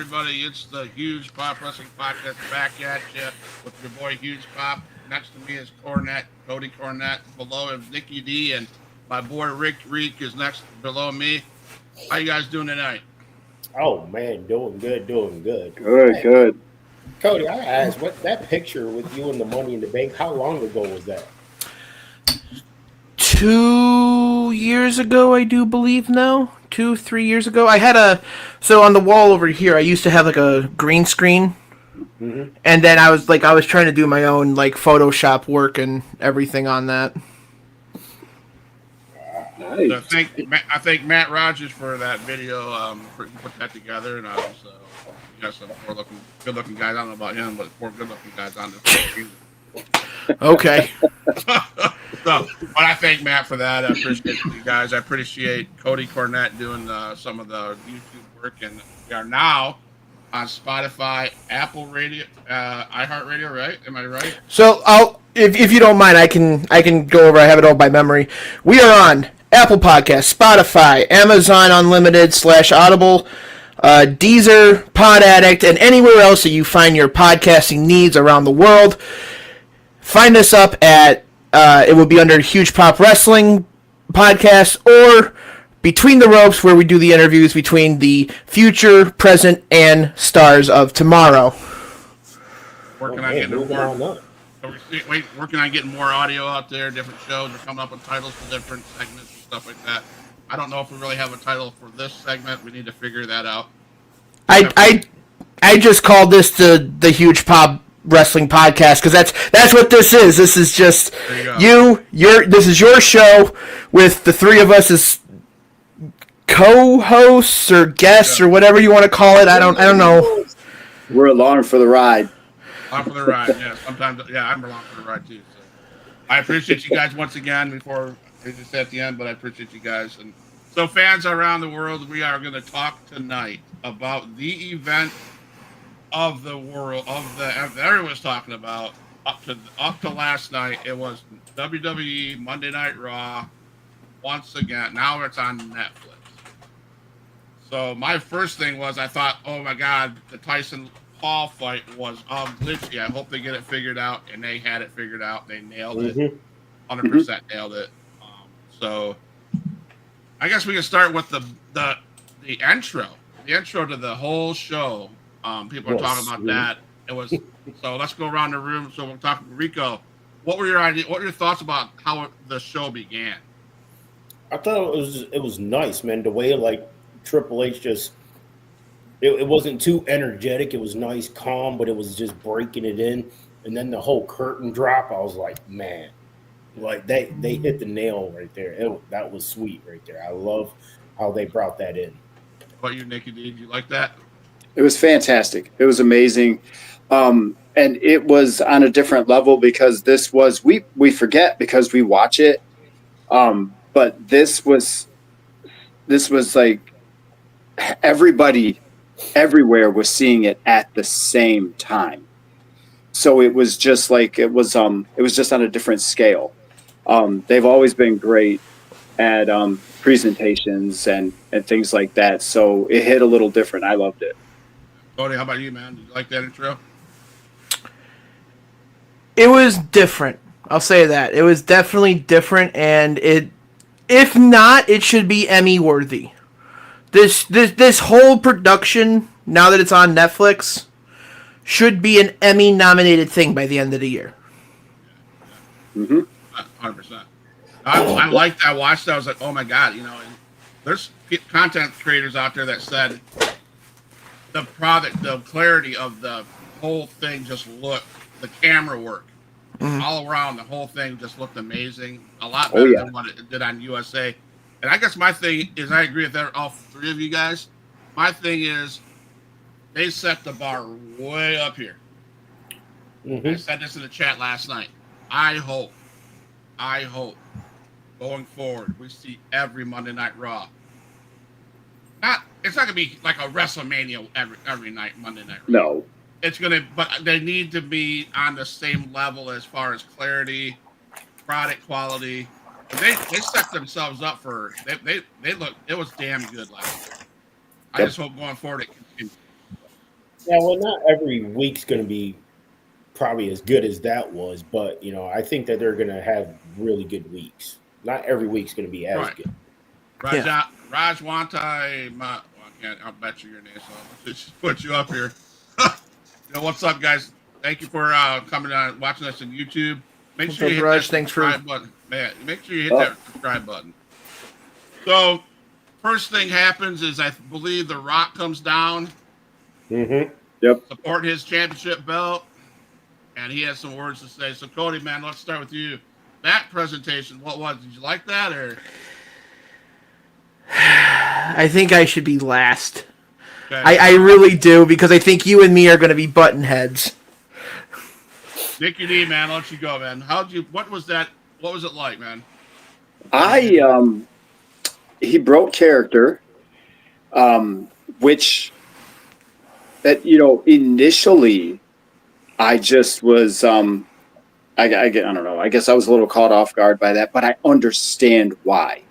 everybody? It's the Huge Pop Wrestling Podcast back at you with your boy Huge Pop. Next to me is Cody Cornette. Below is Nikki D, and my boy Rick Reek is next below me. How you guys doing tonight? Oh man, doing good, doing good. Good, Hey, good. Cody, I asked what that picture with you and the Money in the Bank. How long ago was that? 2 years ago, I do believe now. 3 years ago, I had so on the wall over here. I used to have like a green screen, and then I was trying to do my own like Photoshop work and everything on that. Nice. So I thank Matt Rogers for that video. For put that together, and so you got some good looking guys. I don't know about him, but 4 good looking guys on this. Okay. But I thank Matt for that. I appreciate you guys. I appreciate Cody Cornette doing some of the YouTube work, and we are now on Spotify, Apple Radio, iHeartRadio. Right? Am I right? So if you don't mind, I can go over. I have it all by memory. We are on Apple Podcasts, Spotify, Amazon Unlimited / Audible, Deezer, Pod Addict, and anywhere else that you find your podcasting needs around the world. Find us up at it will be under Huge Pop Wrestling Podcast or Between the Ropes, where we do the interviews between the future, present, and stars of tomorrow. Working on getting more audio out there, different shows. We're coming up with titles for different segments and stuff like that. I don't know if we really have a title for this segment. We need to figure that out. I just called this the Huge Pop Wrestling Podcast because that's what this is. This is just this is your show with the three of us as co-hosts or guests or whatever you want to call it. I don't know. We're along for the ride. Along for the ride, yeah. Sometimes, yeah, I'm along for the ride too. So I appreciate you guys once again. Before I just at the end, but I appreciate you guys. And so, fans around the world, we are going to talk tonight about the event of the world that everyone's talking about up to last night. It was WWE Monday Night Raw once again. Now it's on Netflix. So my first thing was I thought, oh my God, the Tyson Paul fight was glitchy. I hope they get it figured out, and they had it figured out. They nailed it, 100% nailed it. So I guess we can start with the intro, to the whole show. People are talking about that. It was so. Let's go around the room. So we'll talk. Rico, what were your thoughts about how the show began? I thought it was nice, man. The way like Triple H just it wasn't too energetic. It was nice, calm, but it was just breaking it in. And then the whole curtain drop, I was like, man, like they hit the nail right there. That was sweet right there. I love how they brought that in. What about you, Nikki? Did you like that? It was fantastic. It was amazing. And it was on a different level because this was, we forget because we watch it. But this was like everybody everywhere was seeing it at the same time. So it was just like, it was just on a different scale. They've always been great at presentations and things like that. So it hit a little different. I loved it. Cody, how about you, man? Did you like that intro? It was different. I'll say that. It was definitely different, and if not, it should be Emmy worthy. This whole production, now that it's on Netflix, should be an Emmy nominated thing by the end of the year. 100%. I liked that. I watched that. I was like, oh my God, and there's content creators out there that said the clarity of the whole thing just looked, the camera work all around, the whole thing just looked amazing. A lot better than what it did on USA. And I guess my thing is, I agree with all three of you guys. My thing is, they set the bar way up here. I said this in the chat last night. I hope, going forward, we see every Monday Night Raw. It's not gonna be like a WrestleMania every night, Monday Night Raw. No. It's gonna, but they need to be on the same level as far as clarity, product quality. They set themselves up for they look. It was damn good last year. I just hope going forward it continues. Yeah, well, not every week's going to be probably as good as that was, but I think that they're going to have really good weeks. Not every week's going to be as Right. good. Yeah. Rajwantai, I can't. I'll bet you your name, so I'll just put you up here. What's up, guys? Thank you for coming on, watching us on YouTube. Make What's sure you up, hit Raj? that Thanks for. subscribe button, man. Make sure you hit Oh. that subscribe button. So, first thing happens is I believe The Rock comes down, Mm-hmm. Yep. support his championship belt, and he has some words to say. So, Cody, man, let's start with you. That presentation, what was? Did you like that, or? I think I should be last. Okay. I really do, because I think you and me are going to be button heads. Nikki D, man, I'll let you go, man. What was that? What was it like, man? He broke character, which that initially I just was I don't know. I guess I was a little caught off guard by that, but I understand why.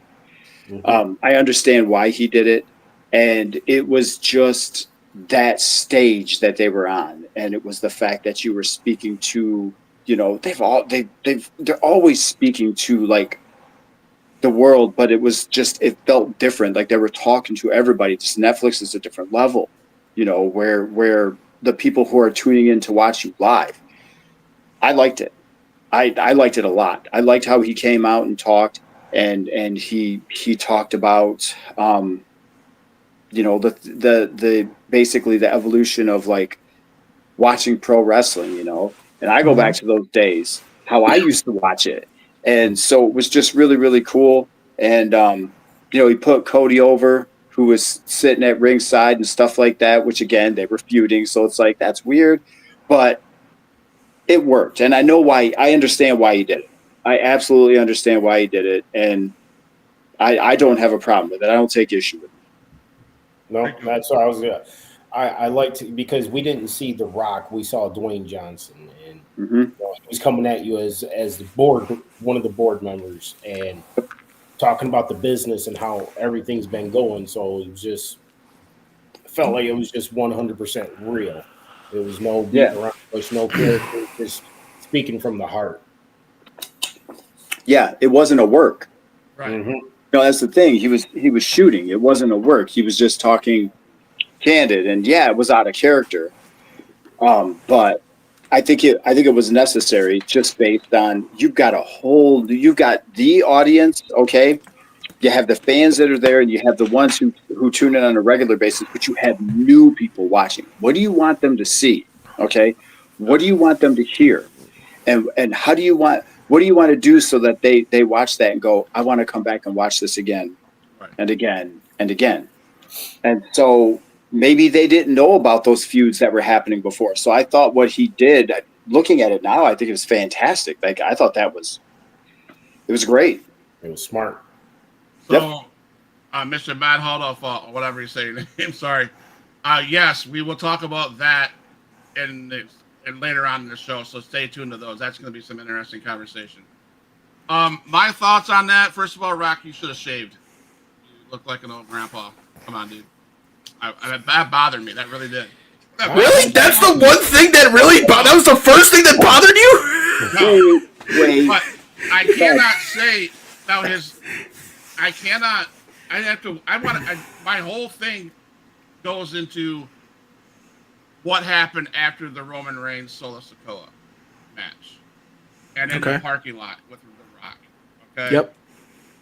Mm-hmm. I understand why he did it, and it was just that stage that they were on, and it was the fact that you were speaking to, they're always speaking to like the world, but it felt different. Like they were talking to everybody. Just Netflix is a different level, where the people who are tuning in to watch you live. I liked it. I liked it a lot. I liked how he came out and talked, and he talked about the basically the evolution of like watching pro wrestling, and I go back to those days how I used to watch it, and so it was just really really cool. And he put Cody over, who was sitting at ringside and stuff like that, which again they were feuding, so it's like that's weird, but it worked, and I know why. I understand why he did it. I absolutely understand why he did it, and I don't have a problem with it. I don't take issue with it. No, that's what I was gonna. I liked because we didn't see The Rock, we saw Dwayne Johnson, and Mm-hmm. he was coming at you as the board, one of the board members, and talking about the business and how everything's been going. So it was just felt like it was just 100% real. There was no beating Yeah. around, there's no character, just speaking from the heart. Yeah, it wasn't a work. Right. Mm-hmm. That's the thing. He was shooting. It wasn't a work. He was just talking candid, and yeah, it was out of character. But I think it was necessary just based on you've got the audience, okay? You have the fans that are there, and you have the ones who tune in on a regular basis, but you have new people watching. What do you want them to see? Okay, what do you want them to hear? And what do you want to do so that they watch that and go, I want to come back and watch this again, Right. and again and again. And so maybe they didn't know about those feuds that were happening before. So I thought what he did, looking at it now, I think it was fantastic. Like I thought it was great. It was smart. So, Mr. Matt Holdorf, or whatever you say your name, sorry. Yes, we will talk about that in later on in the show, so stay tuned to those. That's going to be some interesting conversation. My thoughts on that, first of all, Rock, you should have shaved. You look like an old grandpa. Come on, dude. That bothered me. That really did. Really? That's the one thing that really that was the first thing that bothered you? No. Wait. But I cannot say about his. I cannot. I have to. My whole thing goes into what happened after the Roman Reigns Solo Sikoa match, and in the Okay. parking lot with The Rock. Okay. Yep.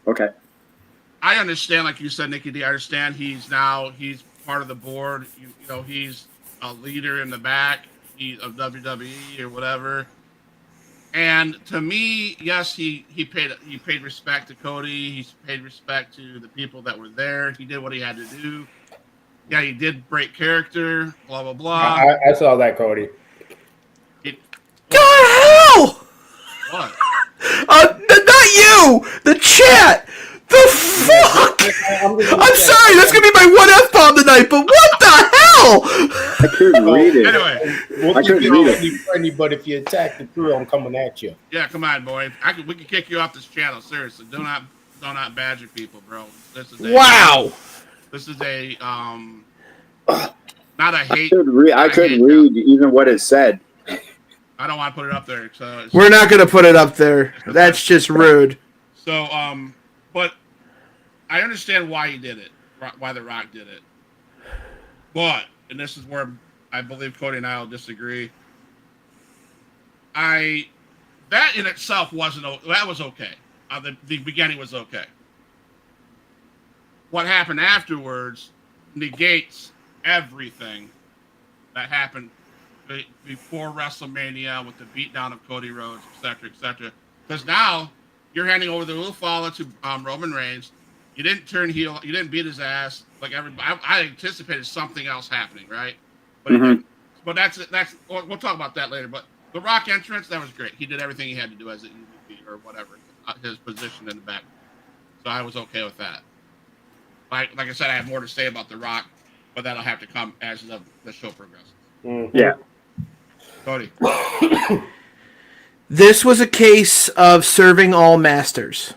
Okay. I understand, like you said, Nikki D. I understand he's part of the board. He's a leader in the back of WWE or whatever. And to me, yes, he paid respect to Cody. He paid respect to the people that were there. He did what he had to do. Yeah, he did break character. Blah blah blah. I saw that, Cody. Go to hell! What? Not you! The chat! The fuck! I'm sorry, that's gonna be my one F-bomb tonight, but what the hell? I couldn't read it. Anyway, I couldn't read it. Friendly, but if you attack the crew, I'm coming at you. yeah, come on, boy. We can kick you off this channel. Seriously, do not badger people, bro. Wow! This is a not a hate. I couldn't read even what it said. I don't want to put it up there. So We're not going to put it up there. That's just rude. So, but I understand why he did it, why The Rock did it. But, and this is where I believe Cody and I will disagree. That in itself that was okay. The beginning was okay. What happened afterwards negates everything that happened before WrestleMania with the beatdown of Cody Rhodes, etc., etc. Because now you're handing over the Ulufala to Roman Reigns. You didn't turn heel. You didn't beat his ass like everybody. I anticipated something else happening, right? But that's we'll talk about that later. But the Rock entrance, that was great. He did everything he had to do as an MVP or whatever, his position in the back. So I was okay with that. Like I said, I have more to say about The Rock, but that'll have to come as the show progresses. Mm-hmm. Yeah. Cody. This was a case of serving all masters.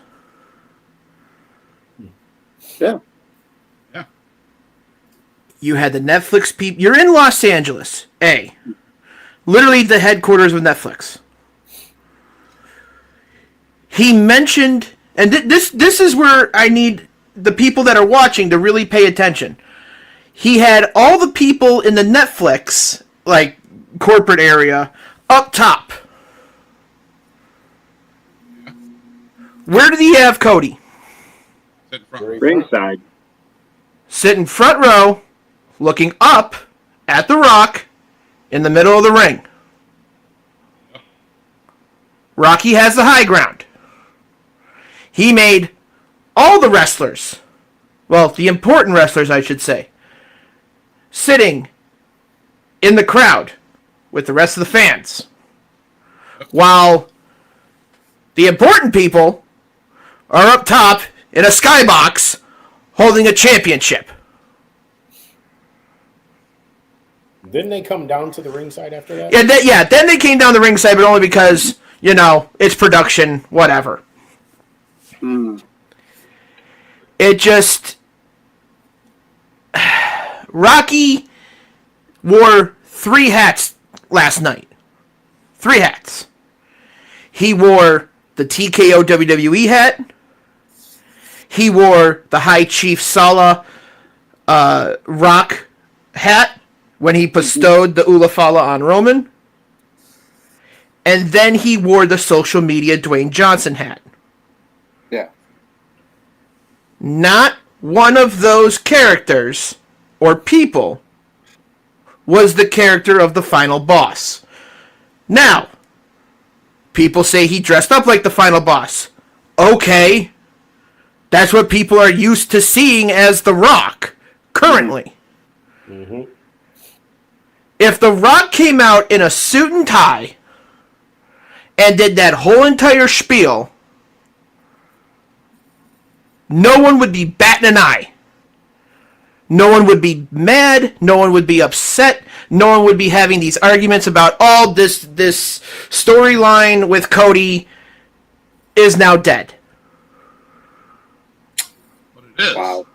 Yeah. Yeah. You had the Netflix people. You're in Los Angeles, literally the headquarters of Netflix. He mentioned, and this is where I need the people that are watching to really pay attention. He had all the people in the Netflix, like, corporate area up top. Where did he have Cody? Ringside. Sitting front row, looking up at The Rock in the middle of the ring. Rocky has the high ground. He made all the wrestlers, well, the important wrestlers, I should say, sitting in the crowd with the rest of the fans, while the important people are up top in a skybox holding a championship. Didn't they come down to the ringside after that? Then they came down the ringside, but only because, it's production, whatever. It just... Rocky wore 3 hats last night. 3 hats. He wore the TKO WWE hat. He wore the High Chief Sala Rock hat when he bestowed the Ulufala on Roman. And then he wore the social media Dwayne Johnson hat. Yeah. Not one of those characters or people was the character of the final boss. Now, people say he dressed up like the final boss. Okay. That's what people are used to seeing as The Rock currently. Mm-hmm. If The Rock came out in a suit and tie and did that whole entire spiel, no one would be batting an eye. No one would be mad. No one would be upset. No one would be having these arguments about, this storyline with Cody is now dead. But it is. Wow.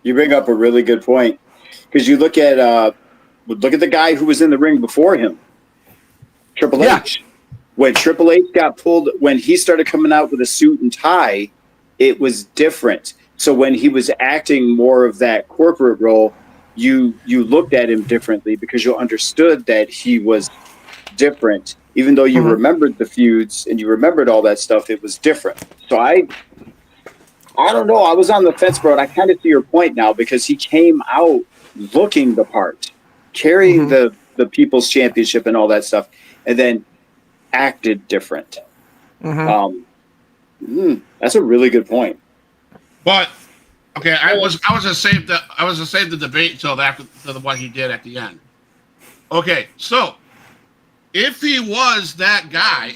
You bring up a really good point. Because you look at the guy who was in the ring before him, Triple H. When Triple H got pulled, when he started coming out with a suit and tie, it was different. So when he was acting more of that corporate role, you looked at him differently because you understood that he was different. Even though you remembered the feuds and you remembered all that stuff, it was different. So I don't know. I was on the fence, bro. And I kind of see your point now because he came out looking the part, carrying the People's Championship and all that stuff, and then acted different. That's a really good point. But okay, I was gonna save the debate until after what he did at the end. Okay, so if he was that guy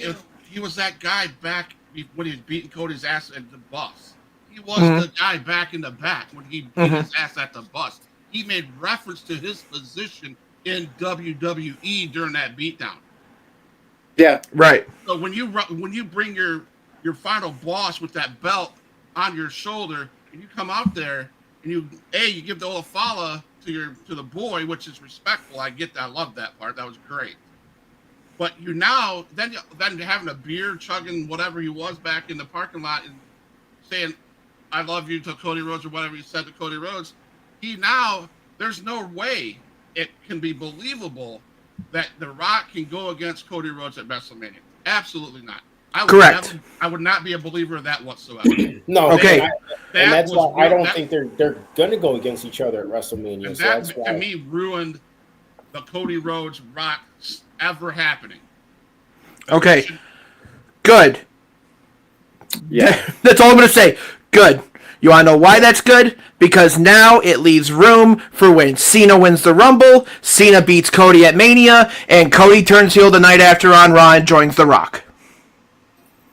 back when he was beating Cody's ass at the bus, he was the guy back in the back when he beat his ass at the bus. He made reference to his position in WWE during that beatdown. Yeah, right. So when you bring your final boss with that belt on your shoulder, and you come out there and you give the Olafala to the boy, which is respectful. I get that. I love that part. That was great. But you now then having a beer, chugging whatever he was back in the parking lot and saying, "I love you" to Cody Rhodes or whatever he said to Cody Rhodes. There's no way it can be believable that The Rock can go against Cody Rhodes at WrestleMania. Absolutely not. Correct. I would not be a believer of that whatsoever. No. Okay. And that's why I don't think they're going to go against each other at WrestleMania. And So that, that's why. to me, ruined the Cody Rhodes Rock ever happening. Okay. Good. Yeah. That's all I'm going to say. Good. You want to know why that's good? Because now it leaves room for when Cena wins the Rumble, Cena beats Cody at Mania, and Cody turns heel the night after on Raw and joins The Rock.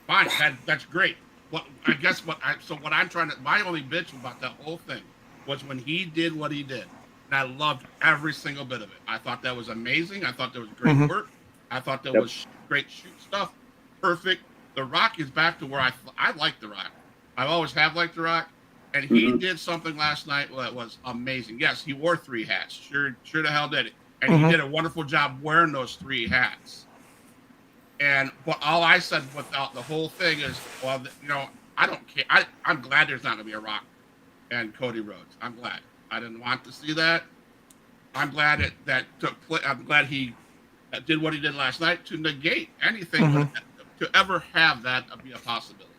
Fine, that's great. What I'm trying to, my only bitch about that whole thing was when he did what he did. And I loved every single bit of it. I thought that was amazing. I thought that was great work. I thought that was great shoot stuff. Perfect. The Rock is back to where I like The Rock. I always have liked The Rock. And he did something last night that was amazing. Yes, he wore 3 hats. Sure the hell did it. And he did a wonderful job wearing those 3 hats. But all I said without the whole thing is, well, I don't care. I'm glad there's not going to be a Rock and Cody Rhodes. I'm glad. I didn't want to see that. I'm glad that took place. I'm glad he did what he did last night to negate anything to ever have that be a possibility.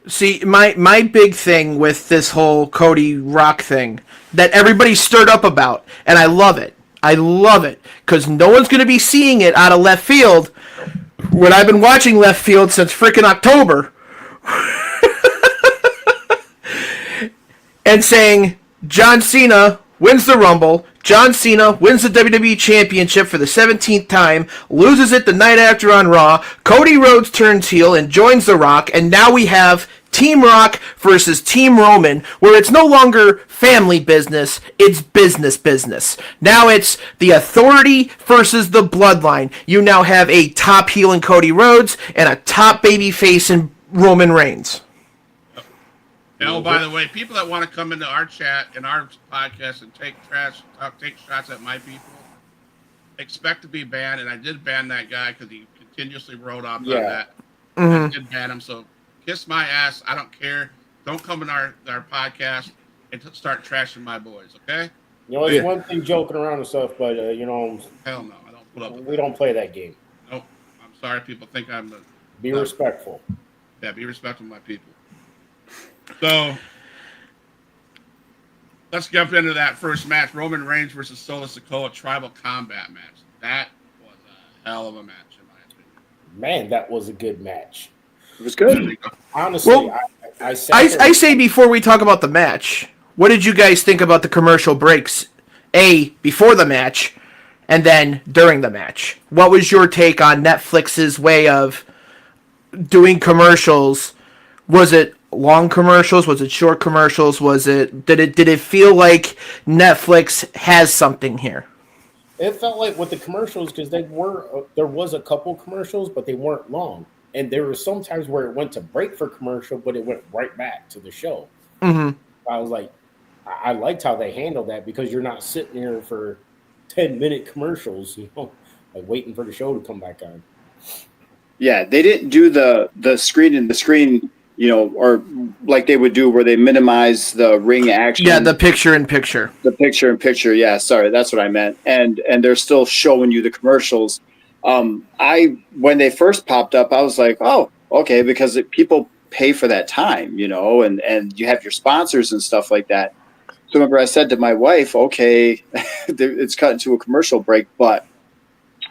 See, my big thing with this whole Cody Rock thing that everybody's stirred up about, and I love it. I love it because no one's going to be seeing it out of left field when I've been watching left field since frickin' October and saying John Cena wins the Rumble, John Cena wins the WWE Championship for the 17th time, loses it the night after on Raw, Cody Rhodes turns heel and joins The Rock, and now we have Team Rock versus Team Roman, where it's no longer family business, it's business. Now it's the Authority versus the Bloodline. You now have a top heel in Cody Rhodes and a top baby face in Roman Reigns. By the way, people that want to come into our chat and our podcast and take shots at my people, expect to be banned. And I did ban that guy because he continuously wrote off on that. I did ban him, so kiss my ass. I don't care. Don't come in our podcast and start trashing my boys, okay? It's one thing joking around and stuff, but hell no, I don't put up. We don't play that game. Nope. I'm sorry, people think I'm the. Be respectful. Yeah, be respectful of my people. So let's jump into that first match: Roman Reigns versus Solo Sikoa Tribal Combat match. That was a hell of a match, in my opinion. Man, that was a good match. It was good. Honestly, well, I say before we talk about the match, what did you guys think about the commercial breaks? Before the match, and then during the match. What was your take on Netflix's way of doing commercials? Was it long commercials? Was it short commercials? Did it feel like Netflix has something here? It felt like with the commercials because there was a couple commercials, but they weren't long. And there were some times where it went to break for commercial, but it went right back to the show. I was like, I liked how they handled that because you're not sitting here for 10-minute commercials, like waiting for the show to come back on. Yeah, they didn't do the screen, or like they would do where they minimize the ring action. Yeah, the picture-in-picture. The picture-in-picture, yeah, sorry, that's what I meant. And they're still showing you the commercials. When they first popped up, I was like, oh, okay, because people pay for that time, and you have your sponsors and stuff like that. So remember I said to my wife, okay, it's cut into a commercial break, but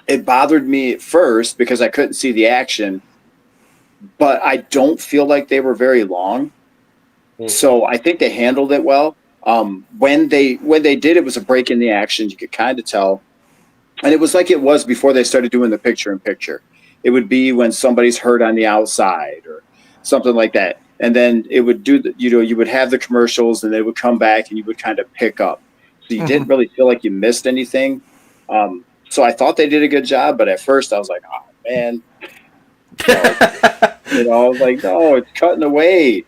it bothered me at first because I couldn't see the action, but I don't feel like they were very long. So I think they handled it well. When they did, it was a break in the action. You could kind of tell. And it was like it was before they started doing the picture-in-picture. It would be when somebody's hurt on the outside or something like that. And then it would do, you would have the commercials and they would come back and you would kind of pick up. So you didn't really feel like you missed anything. So I thought they did a good job, but at first I was like, oh, man. I was like, no, it's cutting away.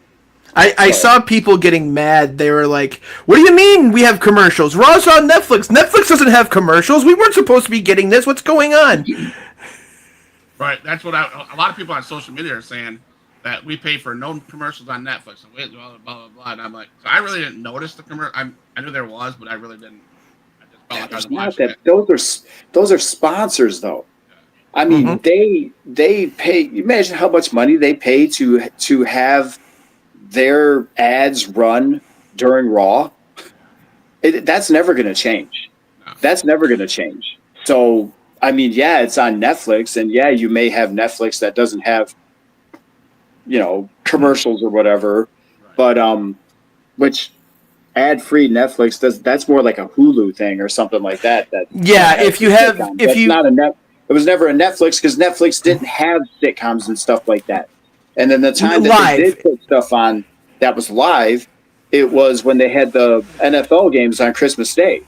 I saw people getting mad. They were like, "What do you mean we have commercials? Raw's on Netflix. Netflix doesn't have commercials. We weren't supposed to be getting this. What's going on?" Right. That's what a lot of people on social media are saying, that we pay for no commercials on Netflix and blah blah blah. And I'm like, so I really didn't notice the commercial. I knew there was, but I really didn't. I just felt like I was watching it. Those are sponsors though. I mean, they pay. Imagine how much money they pay to have their ads run during Raw. That's never going to change. No. That's never going to change. So, I mean, yeah, it's on Netflix, and yeah, you may have Netflix that doesn't have, commercials or whatever, right. But which ad-free Netflix does. That's more like a Hulu thing or something like that. It was never a Netflix because Netflix didn't have sitcoms and stuff like that. And then the time that they did put stuff on that was live, it was when they had the NFL games on Christmas Day.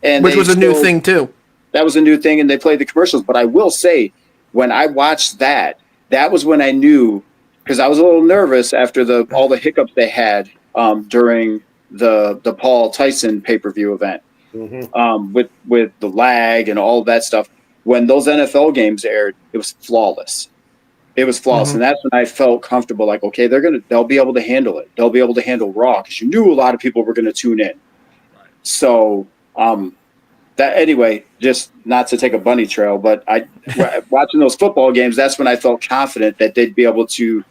Which was a new thing, too. That was a new thing, and they played the commercials. But I will say, when I watched that was when I knew, because I was a little nervous after all the hiccups they had during the Paul Tyson pay-per-view event, with the lag and all of that stuff. When those NFL games aired, it was flawless. And that's when I felt comfortable. Like, okay, they'll be able to handle it. They'll be able to handle Raw because you knew a lot of people were going to tune in. Right. So, that anyway, just not to take a bunny trail, but watching those football games, that's when I felt confident that they'd be able to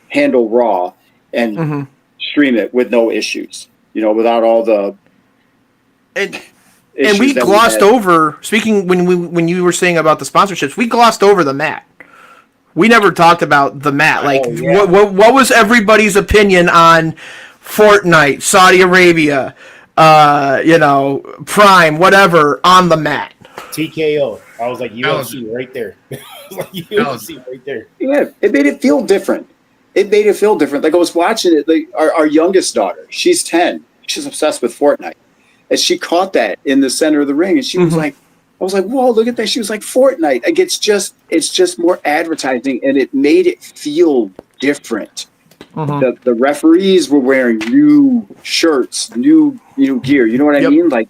handle Raw and stream it with no issues. Without all the. And we glossed over, speaking when you were saying about the sponsorships, we glossed over the mat. We never talked about the mat. Like, what was everybody's opinion on Fortnite, Saudi Arabia, Prime, whatever, on the mat? TKO. I was like, UFC right there. UFC right there. Yeah, it made it feel different. Like, I was watching it. Like, our youngest daughter, she's 10. She's obsessed with Fortnite. And she caught that in the center of the ring, and she was like, I was like, whoa, look at that. She was like, Fortnite. Like, it's just more advertising, and it made it feel different. The referees were wearing new shirts, new gear. You know what I mean? Like,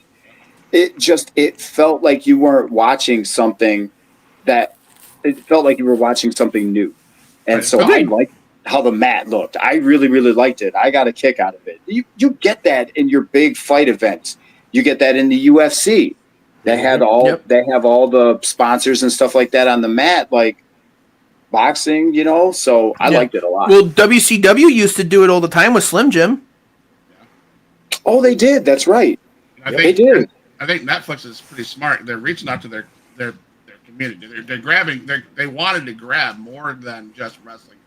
it felt like you weren't watching something it felt like you were watching something new. And so I liked how the mat looked. I really, really liked it. I got a kick out of it. You get that in your big fight events. You get that in the UFC. They have all the sponsors and stuff like that on the mat, like boxing, so I liked it a lot. Well, WCW used to do it all the time with Slim Jim. Oh, they did. That's right. They did. I think Netflix is pretty smart. They're reaching out to their community. They're grabbing. They wanted to grab more than just wrestling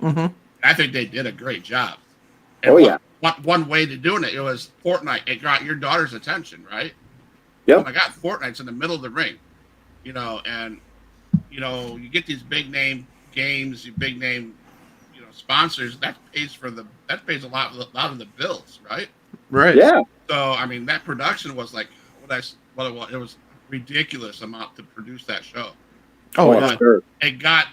fans. I think they did a great job. And one way to doing it was Fortnite. It got your daughter's attention, right? Yep. I got Fortnite's in the middle of the ring, and you get these big name games, big name, sponsors. That pays a lot of the bills, right? Right. Yeah. So I mean, that production was like it was ridiculous amount to produce that show. Oh, yeah. Sure. It got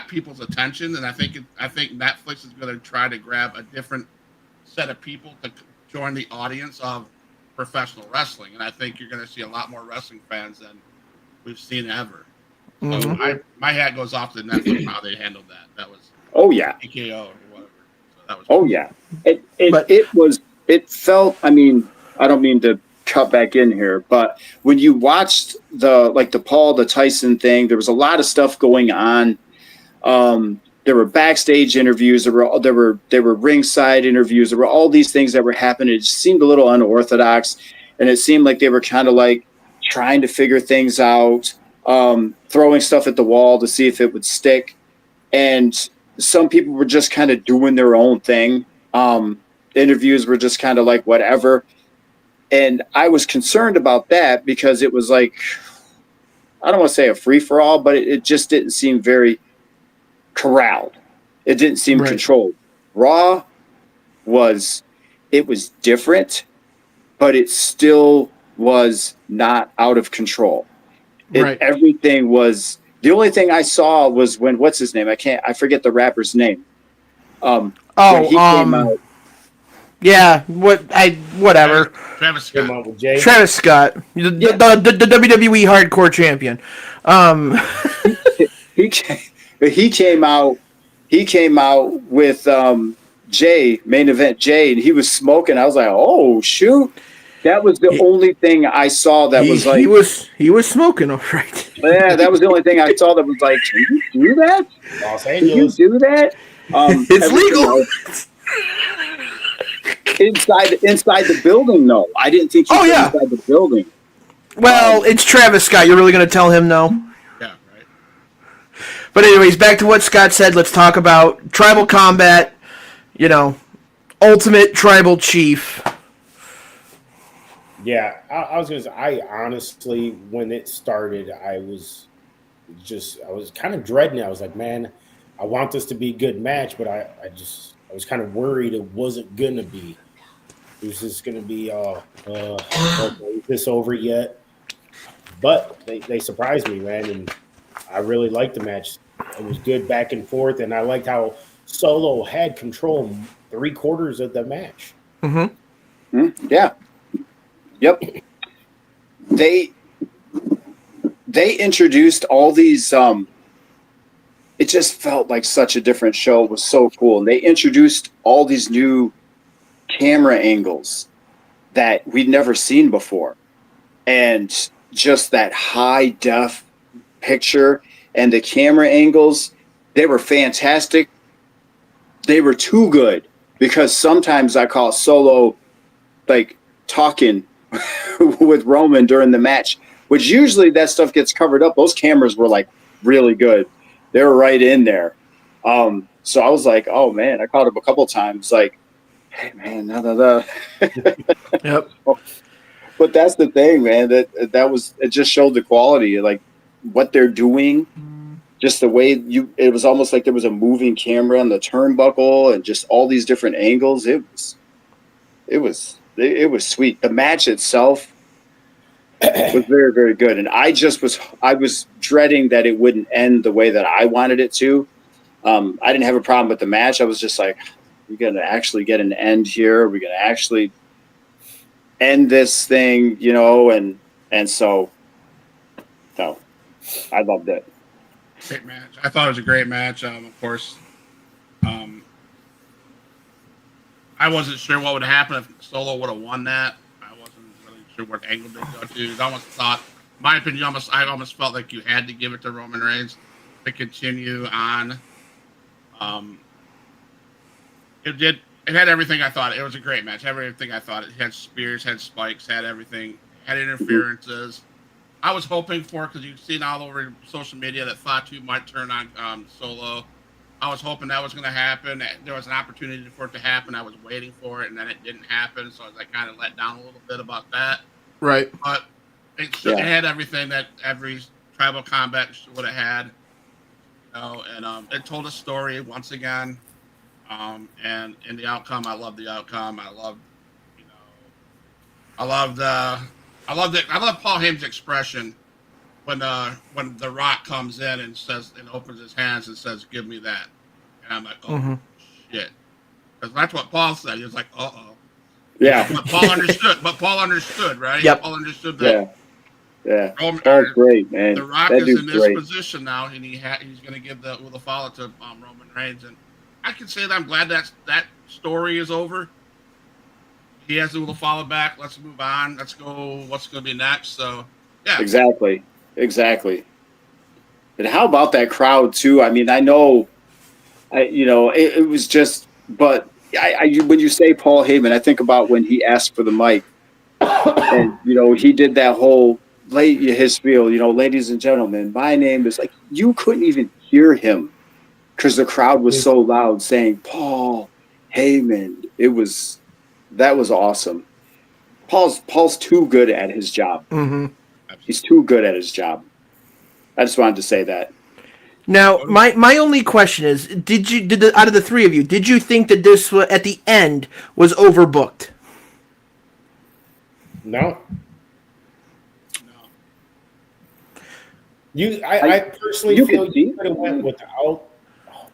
people's attention, and I think Netflix is going to try to grab a different set of people to join the audience of professional wrestling, and I think you're going to see a lot more wrestling fans than we've seen ever. So my hat goes off to Netflix how they handled that. That was TKO or whatever. So that was it felt. I mean, I don't mean to cut back in here, but when you watched the Paul Tyson thing, there was a lot of stuff going on. There were backstage interviews. There were ringside interviews. There were all these things that were happening. It just seemed a little unorthodox, and it seemed like they were kind of like trying to figure things out, throwing stuff at the wall to see if it would stick. And some people were just kind of doing their own thing. Interviews were just kind of like whatever. And I was concerned about that because it was like, I don't want to say a free-for-all, but it just didn't seem very corralled. It didn't seem controlled. Raw was different, but it still was not out of control. Everything was, the only thing I saw was when, what's his name? I forget the rapper's name. when he came out. Yeah, whatever. Travis Came Scott. out with Jay. Travis Scott, the WWE Hardcore Champion. He came out. He came out with Jay, main event Jay, and he was smoking. I was like, oh shoot! That was the only thing I saw that was like, he was smoking, all right. yeah, that was the only thing I saw that was like, can you do that? Los Can you Angeles. do that? It's legal. Inside the building, though. I didn't think you could inside the building. Well, it's Travis Scott. You're really going to tell him no? Yeah, right. But anyways, back to what Scott said. Let's talk about tribal combat. You know, ultimate tribal chief. Yeah, I was gonna say. I honestly, when it started, I was kind of dreading it. I was like, man, I want this to be a good match, but I was kind of worried it wasn't gonna be. It was just gonna be, okay, is this over yet? But they surprised me, man, and I really liked the match. It was good back and forth, and I liked how Solo had control 3/4 of the match. Yeah. Yep. They introduced all these. It just felt like such a different show. It was so cool, and they introduced all these new camera angles that we'd never seen before, and just that high def picture and the camera angles. They were fantastic. They were too good, because sometimes I call Solo like talking with Roman during the match, which usually that stuff gets covered up. Those cameras were like really good. They were right in there. So I was like, oh man, I caught him a couple times. Like, hey man, Yep. But that's the thing, man. That was, it just showed the quality, like what they're doing. Just the way it was almost like there was a moving camera on the turnbuckle, and just all these different angles. It was sweet. The match itself was very, very good. And I was dreading that it wouldn't end the way that I wanted it to. I didn't have a problem with the match. I was just like, we're going to actually get an end here. We're going to actually end this thing, and so no, I loved it. Great match. I thought it was a great match. Of course, I wasn't sure what would happen if Solo would have won that. I wasn't really sure what angle they'd go to. I almost thought, in my opinion, I almost felt like you had to give it to Roman Reigns to continue on. It had everything I thought. It was a great match. Everything I thought. It had spears, had spikes, had everything, had interferences. I was hoping for, because you've seen all over social media that Fatu might turn on Solo. I was hoping that was going to happen. There was an opportunity for it to happen. I was waiting for it, and then it didn't happen. So I was kind of let down a little bit about that. Right. But it had everything that every tribal combat would have had. And it told a story once again. And in the outcome, I love the outcome. I love Paul Heyman's expression when The Rock comes in and says, and opens his hands and says, "Give me that," and I'm like, "Oh shit," because that's what Paul said. He was like, "Uh oh." Yeah. But Paul understood, right? Yep. Paul understood that. Yeah. Paul's great, man. The Rock that is in this great. position now, and he's going to give the follow to Roman Reigns, and I can say that I'm glad that story is over. He has to follow back. Let's move on. Let's go. What's going to be next? So, yeah. Exactly. And how about that crowd too? I mean, I know, it was just, but I when you say Paul Heyman, I think about when he asked for the mic, and he did that whole his spiel. Ladies and gentlemen, my name is, like, you couldn't even hear him because the crowd was so loud saying Paul Heyman. That was awesome. Paul's too good at his job. Mm-hmm. He's too good at his job. I just wanted to say that. Now, my only question is, out of the three of you, did you think that this at the end was overbooked? No. I personally feel you could have went without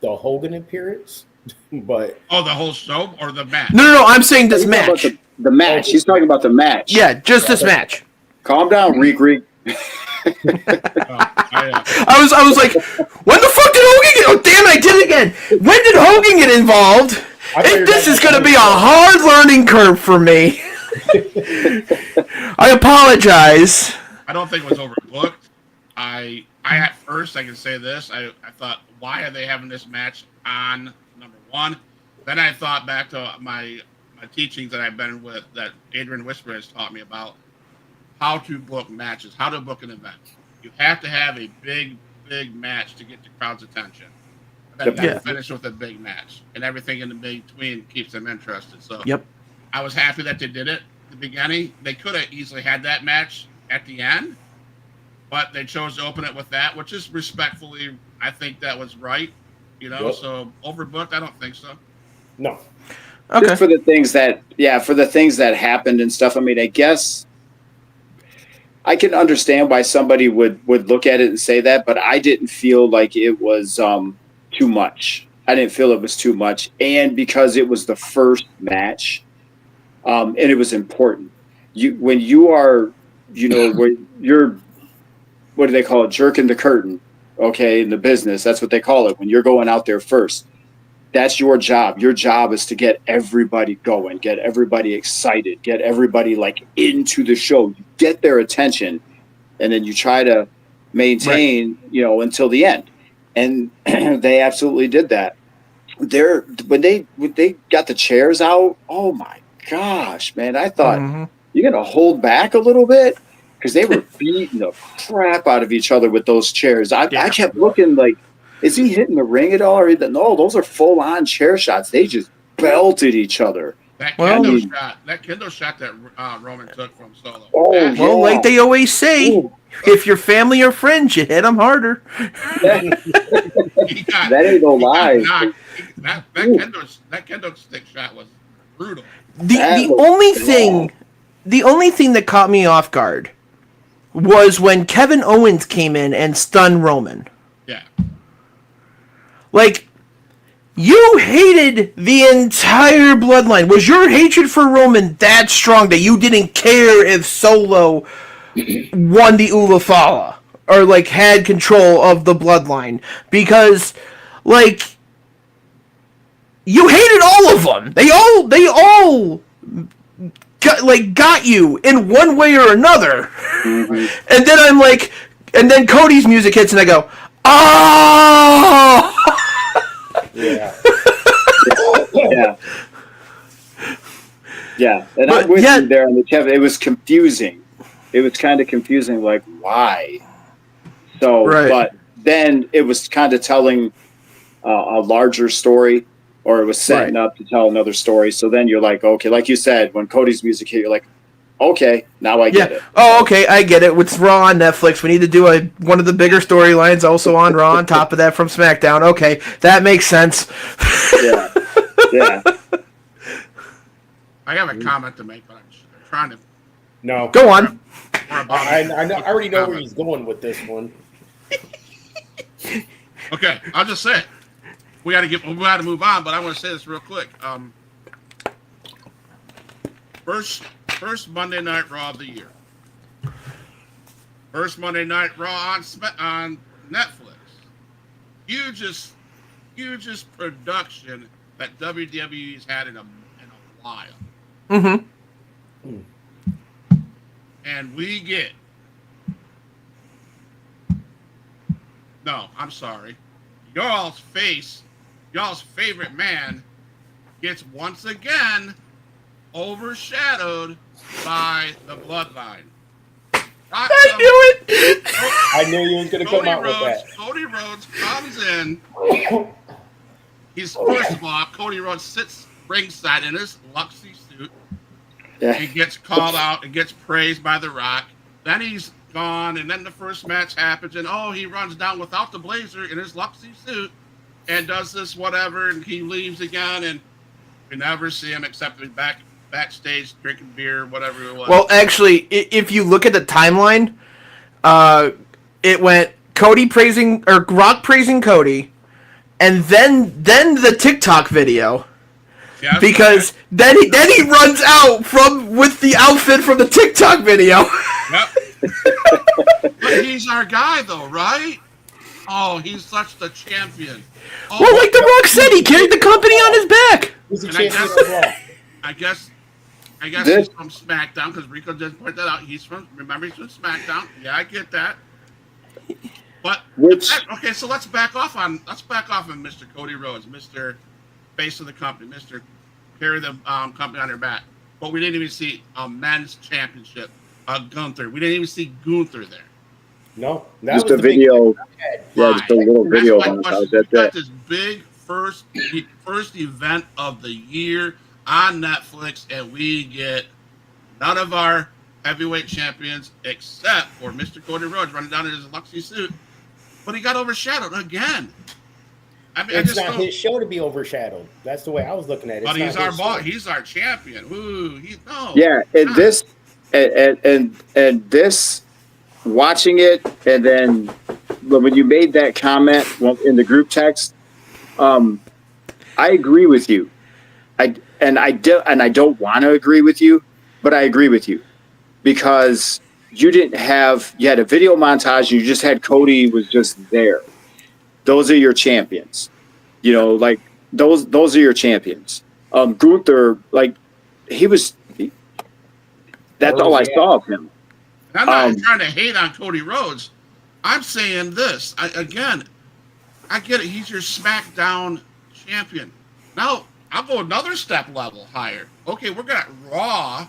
the Hogan appearance. But Oh, the whole show or the match? No. I'm saying this He's talking match. about the match. He's talking about the match. Yeah, just this match. Calm down, Reek. Oh, I was like, when the fuck did Hogan get? Oh damn it! I did it again. When did Hogan get involved? This is going to be a hard learning curve for me. I apologize. I don't think it was overbooked. I at first I can say this. I thought, why are they having this match on number one? Then I thought back to my teachings that I've been with, that Adrian Whisper has taught me about how to book matches, how to book an event. You have to have a big match to get the crowd's attention. And then finish with a big match, and everything in the between keeps them interested. So I was happy that they did it at the beginning. They could have easily had that match at the end, but they chose to open it with that, which is respectfully, I think that was right. You know, so overbooked, I don't think so. No. Okay. Just for the things that happened and stuff. I mean, I guess I can understand why somebody would look at it and say that, but I didn't feel like it was too much. I didn't feel it was too much, and because it was the first match, and it was important. When you are, where you're, what do they call it? Jerking the curtain. Okay, in the business, that's what they call it. When you're going out there first, that's your job. Your job is to get everybody going, get everybody excited, get everybody like into the show. You get their attention, and then you try to maintain, until the end. And they absolutely did that. When they got the chairs out, oh my gosh, man! I thought you're gonna hold back a little bit, because they were beating the crap out of each other with those chairs. I kept looking like, is he hitting the ring at all? Or no, those are full on chair shots. They just belted each other. That kendo shot that Roman took from Solo. Oh, well, like they always say, if you're family or friends, you hit them harder. That ain't no lie. That kendo stick shot was brutal. The only thing that caught me off guard was when Kevin Owens came in and stunned Roman. Yeah. Like, you hated the entire bloodline. Was your hatred for Roman that strong that you didn't care if Solo won the Ulafala or like had control of the bloodline? Because, like, you hated all of them. They all got you in one way or another. And then I'm like, and then Cody's music hits and I go, oh! Yeah. And I'm with you there on the Kevin. It was confusing. It was kind of confusing, like, why? So, but then it was kind of telling a larger story, or it was setting up to tell another story. So then you're like, okay, like you said, when Cody's music hit, you're like, okay, now I get it. Oh, okay, I get it. It's Raw on Netflix. We need to do one of the bigger storylines also on Raw on top of that from SmackDown. Okay, that makes sense. Yeah. I have a comment to make, but I'm trying to... No. Go on. I know. I already know where he's going with this one. Okay, I'll just say it. We got to move on, but I want to say this real quick. First Monday Night Raw of the year. First Monday Night Raw on Netflix. Hugest production that WWE's had in a while. Mm-hmm. And we get... No, I'm sorry. Y'all's favorite man gets once again overshadowed by the bloodline. I knew it! I knew you was going to come out with that. Cody Rhodes comes in. First of all, Cody Rhodes sits ringside in his Luxy suit. Yeah. He gets called out and gets praised by The Rock. Then he's gone, and then the first match happens, and he runs down without the blazer in his Luxy suit and does this whatever, and he leaves again, and we never see him except backstage drinking beer, whatever it was. Well, actually, if you look at the timeline, it went Rock praising Cody, and then the TikTok video. Yes, Because then he runs out with the outfit from the TikTok video. Yep. But he's our guy, though, right? Oh, he's such the champion. Oh, Well, like The Rock said, he carried the company on his back. He's the And I champion guess- of Raw. I guess This- he's from SmackDown because Rico just pointed that out. He's from SmackDown. Yeah, I get that. But okay, so let's back off on Mr. Cody Rhodes, Mr. Face of the company, Mr. Carry the company on their back. But we didn't even see a men's championship, Gunther. We didn't even see Gunther there. No, that Just was a the big video. thing I had. Yeah, just a little That's video my on question. that. We got this big first event of the year on Netflix, and we get none of our heavyweight champions except for Mr. Cody Rhodes running down in his Luxy suit, but he got overshadowed again. I mean, It's not his show to be overshadowed. That's the way I was looking at it. but It's he's not our his boss. show. He's our champion. Ooh, Yeah, and this and this watching it, and then when you made that comment in the group text, I agree with you. I don't want to agree with you, but I agree with you because you had a video montage. You just had Cody was just there. Those are your champions, like those are your champions. Gunther, like that's all I saw of him. I'm not trying to hate on Cody Rhodes. I'm saying this. I get it. He's your SmackDown champion. Now, I'll go another step level higher. Okay, we're going to Raw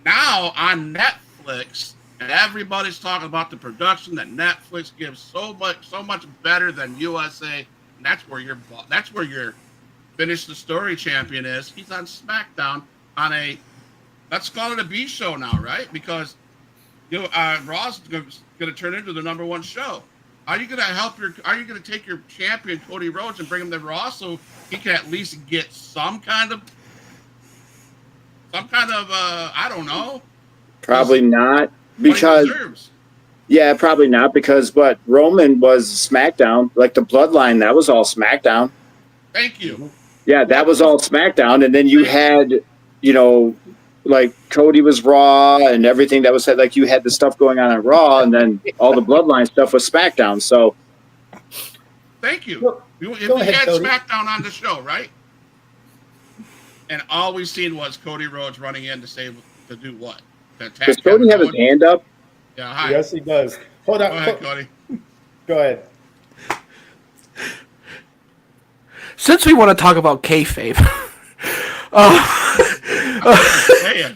now on Netflix, and everybody's talking about the production that Netflix gives so much better than USA. And that's where your finish the story champion is. He's on SmackDown on let's call it a B show now, right? Because Raw's going to turn into the number one show. Are you going to take your champion Cody Rhodes and bring him to Raw so he can at least get some kind of I don't know. Probably not Because probably not because Roman was SmackDown, like the Bloodline, that was all SmackDown. Thank you. Yeah, that was all SmackDown, and then you had, like Cody was Raw and everything that was said. Like you had the stuff going on Raw, and then all the Bloodline stuff was SmackDown. So, thank you. Go We ahead, had Cody. SmackDown on the show, right? And all we seen was Cody Rhodes running in to do what? To attack does Cody Kevin have his Owens? hand up? Yeah, hi. Yes, he does. Hold Go on. ahead, Cody. Go ahead. Since we want to talk about kayfabe, Saying.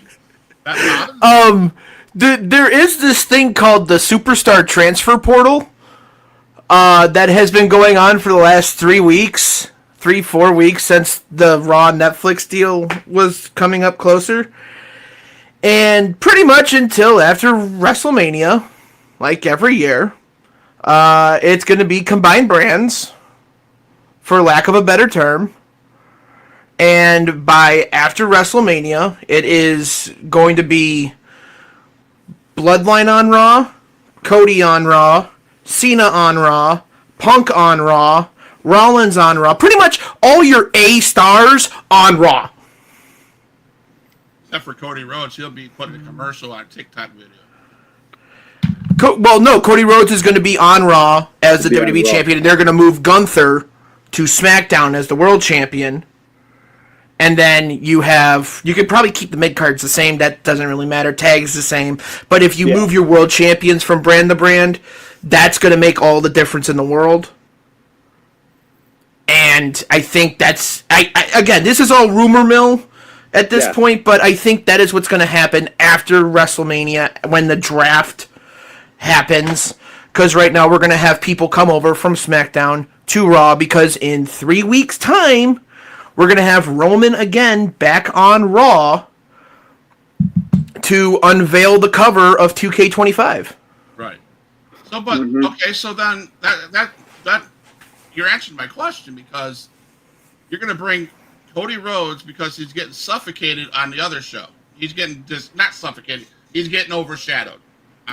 That's not there is this thing called the Superstar Transfer Portal that has been going on for the last 4 weeks since the Raw Netflix deal was coming up closer. And pretty much until after WrestleMania, like every year, it's going to be combined brands, for lack of a better term. And by after WrestleMania, it is going to be Bloodline on Raw, Cody on Raw, Cena on Raw, Punk on Raw, Rollins on Raw. Pretty much all your A stars on Raw. except for Cody Rhodes. He'll be putting a commercial on a TikTok video. Cody Rhodes is going to be on Raw as the Be on WWE Raw. champion, and they're going to move Gunther to SmackDown as the world champion. And then you could probably keep the mid cards the same. That doesn't really matter. Tags the same. But if you move your world champions from brand to brand, that's going to make all the difference in the world. And I think that's again, this is all rumor mill at this point, but I think that is what's going to happen after WrestleMania when the draft happens. Because right now we're going to have people come over from SmackDown to Raw because in 3 weeks' time, we're going to have Roman again back on Raw to unveil the cover of 2K25. Right. So, but okay. So then that you're answering my question because you're going to bring Cody Rhodes because he's getting suffocated on the other show. He's getting just not suffocated. He's getting overshadowed.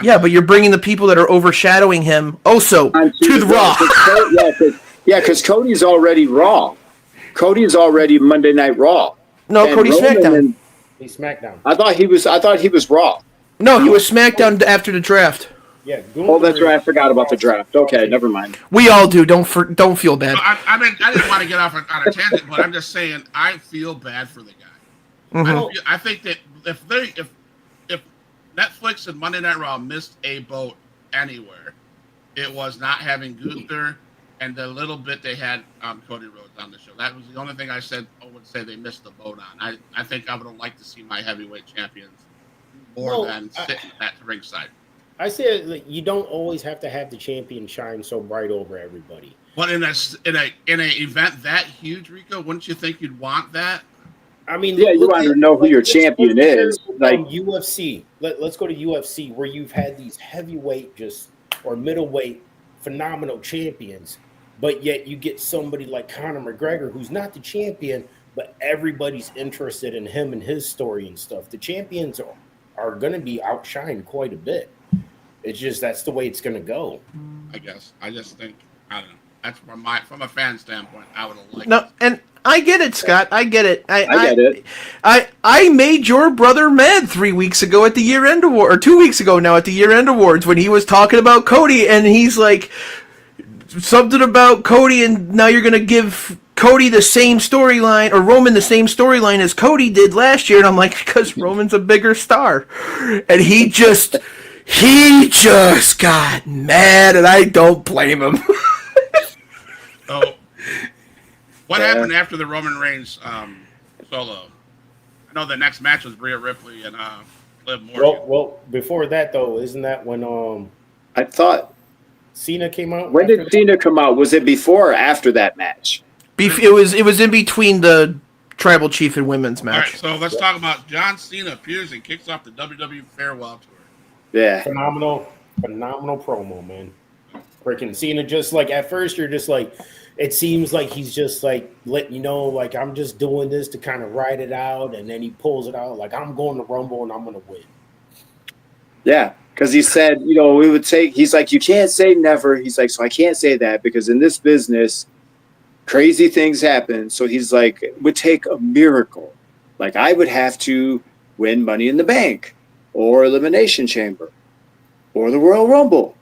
Yeah, but you're bringing the people that are overshadowing him also to the Raw. Yeah, because Cody's already Raw. Cody's already Monday Night Raw. No, And Cody Roman SmackDown. and- He's SmackDown. I thought he was Raw. No, he was SmackDown after the draft. Yeah. Oh, that's right. I forgot about the draft. Okay, never mind. We all do. Don't feel bad. No, I mean, I didn't want to get off on a tangent, but I'm just saying I feel bad for the guy. Mhm. I think that if Netflix and Monday Night Raw missed a boat anywhere, it was not having Gunther and the little bit they had Cody Rhodes on the show. That was the only thing I would say they missed the boat on. I think I would have liked to see my heavyweight champions more than sitting at ringside. I say like, you don't always have to have the champion shine so bright over everybody. But in a event that huge, Rico, wouldn't you think you'd want that? I mean, Yeah, you want to know who your champion is. Like UFC. Let's go to UFC where you've had these heavyweight or middleweight phenomenal champions, but yet you get somebody like Conor McGregor who's not the champion, but everybody's interested in him and his story and stuff. The champions are going to be outshined quite a bit. It's just that's the way it's going to go. I guess. I just think I don't know. That's from a fan standpoint, I would have liked. No, and I get it, Scott. I get it. I get it. I made your brother mad 3 weeks ago at the year-end award, or 2 weeks ago now at the year-end awards when he was talking about Cody, and he's like something about Cody, and now you're gonna give Cody the same storyline, or Roman the same storyline as Cody did last year, and I'm like, because Roman's a bigger star, and he just got mad, and I don't blame him. So, what happened after the Roman Reigns solo? I know the next match was Rhea Ripley and Liv Morgan. Well, before that though, isn't that when I thought Cena came out? when did Cena come out? Was it before or after that match? It was in between the Tribal Chief and Women's All match. right, so let's talk about John Cena appears and kicks off the WWE Farewell Tour. Yeah. Phenomenal promo, man. Freaking Cena, just like at first you're just like, it seems like he's just like letting you know, like I'm just doing this to kind of ride it out, and then he pulls it out like I'm going to Rumble and I'm going to win. Yeah, because he said, we would take. He's like, you can't say never. He's like, so I can't say that because in this business, crazy things happen. So he's like, it would take a miracle. Like I would have to win Money in the Bank, or Elimination Chamber, or the Royal Rumble,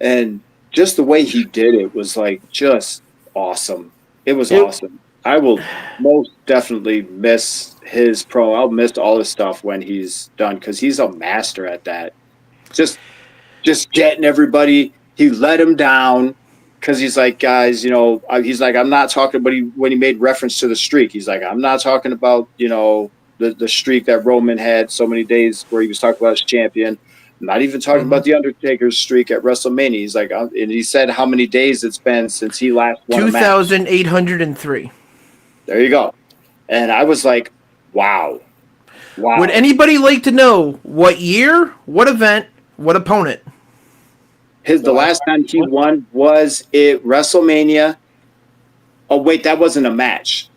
and just the way he did it was like just awesome. It was awesome. I will most definitely miss his pro. I'll miss all his stuff when he's done because he's a master at that. Just getting everybody. He let him down because he's like, guys, he's like, I'm not talking. But when he made reference to the streak, he's like, I'm not talking about the streak that Roman had so many days where he was talking about his champion. Not even talking about the Undertaker's streak at WrestleMania. He's like, and he said how many days it's been since he last won a match. 2,803. There you go. And I was like, wow. Would anybody like to know what year, what event, what opponent? The last time he won was at WrestleMania. Oh, wait, that wasn't a match.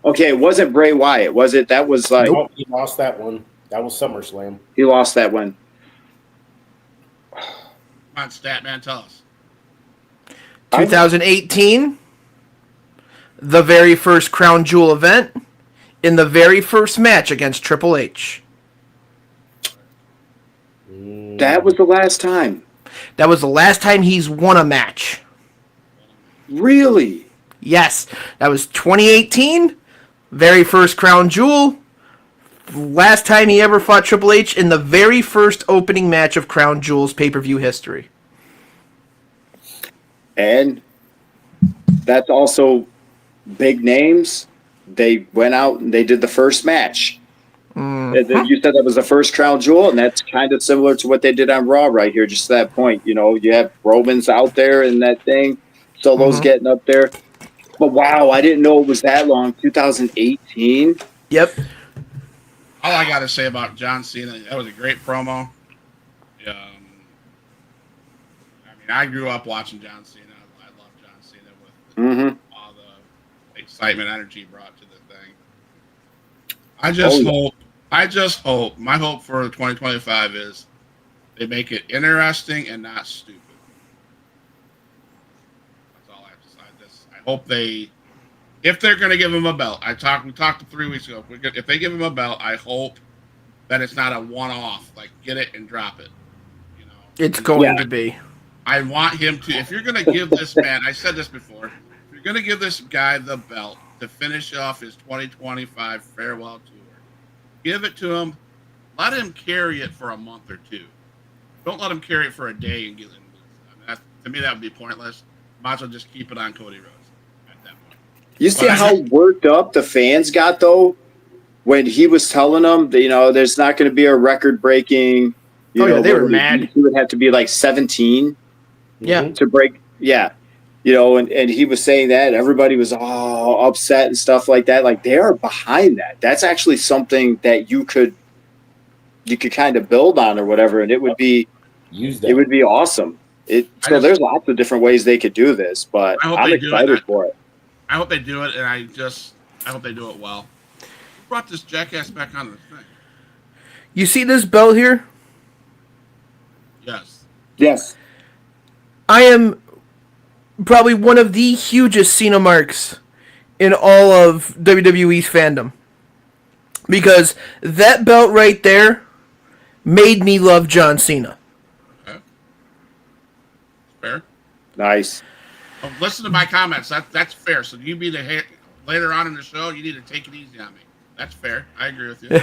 Okay, it wasn't Bray Wyatt, was it? That was like... Nope, he lost that one. That was SummerSlam. He lost that one. Come on, Statman, tell us. 2018, the very first Crown Jewel event, in the very first match against Triple H. That was the last time. That was the last time he's won a match. Really? Yes, that was 2018, very first Crown Jewel, last time he ever fought Triple H in the very first opening match of Crown Jewel's pay-per-view history. And that's also big names. They went out and they did the first match. And then you said that was the first Crown Jewel, and that's kind of similar to what they did on Raw right here, just to that point. You have Roman's out there in that thing, Solo's getting up there. But wow, I didn't know it was that long. 2018? Yep. All I got to say about John Cena, that was a great promo. I grew up watching John Cena. I love John Cena with all the excitement, energy he brought to the thing. I just hope, my hope for 2025 is They make it interesting and not stupid. That's all I have to say. I hope if they're going to give him a belt, we talked 3 weeks ago. If they give him a belt, I hope that it's not a one-off. Like, get it and drop it. You know, It's going to be. I want him to. If you're going to give this man, I said this before. If you're going to give this guy the belt to finish off his 2025 farewell tour, give it to him. Let him carry it for a month or two. Don't let him carry it for a day and get it. To me, that would be pointless. Might as well just keep it on Cody Rhodes at that point. You see how worked up the fans got, though, when he was telling them that, there's not going to be a record-breaking. They were mad. He would have to be like 17 to break. Yeah. And he was saying that. Everybody was all upset and stuff like that. Like, they are behind that. That's actually something that you could kind of build on or whatever, and it would be it would be awesome. There's lots of different ways they could do this, but I'm excited for it. I hope they do it, and I hope they do it well. Who brought this jackass back on the thing? You see this belt here? Yes. I am probably one of the hugest Cena marks in all of WWE's fandom. Because that belt right there made me love John Cena. Okay. Fair. Nice. Well, listen to my comments. That's fair. So you be later on in the show, you need to take it easy on me. That's fair. I agree with you.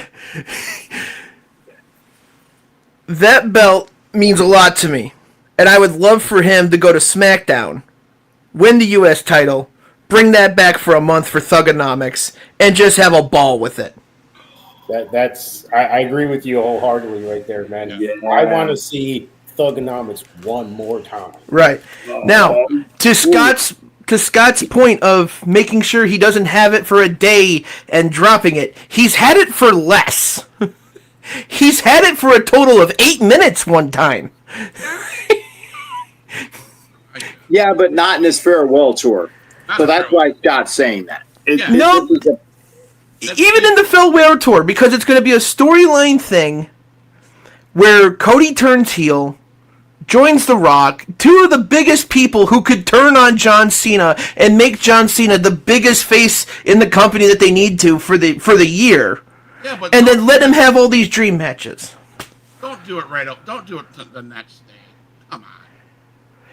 That belt means a lot to me. And I would love for him to go to SmackDown, win the U.S. title, bring that back for a month for Thugonomics, and just have a ball with it. I agree with you wholeheartedly right there, man. Yeah. I want to see Thugonomics one more time. Right. Now, to Scott's point of making sure he doesn't have it for a day and dropping it, he's had it for less. He's had it for a total of 8 minutes one time. Yeah, but not in his farewell tour. So that's why Scott's saying that. No. Even in the farewell tour, because it's going to be a storyline thing where Cody turns heel, joins The Rock, two of the biggest people who could turn on John Cena and make John Cena the biggest face in the company that they need to for the year. Yeah, but and then let him have all these dream matches. Don't do it right up. Don't do it the next day. Come on.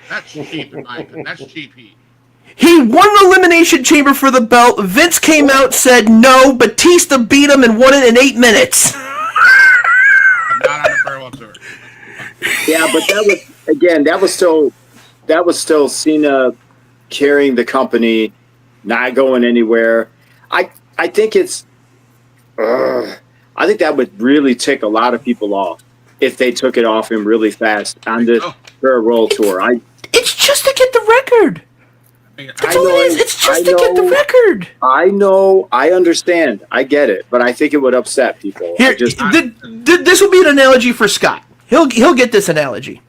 That's cheap in my opinion. That's cheap heat. He won the Elimination Chamber for the belt. Vince came out, said no. Batista beat him and won it in 8 minutes. Not on a farewell tour. Yeah, but that was still Cena carrying the company, not going anywhere. I think I think that would really tick a lot of people off if they took it off him really fast on the farewell tour. It's just to get the record. That's all it is. It's just to get the record. I know. I understand. I get it. But I think it would upset people. Here, this will be an analogy for Scott. He'll get this analogy.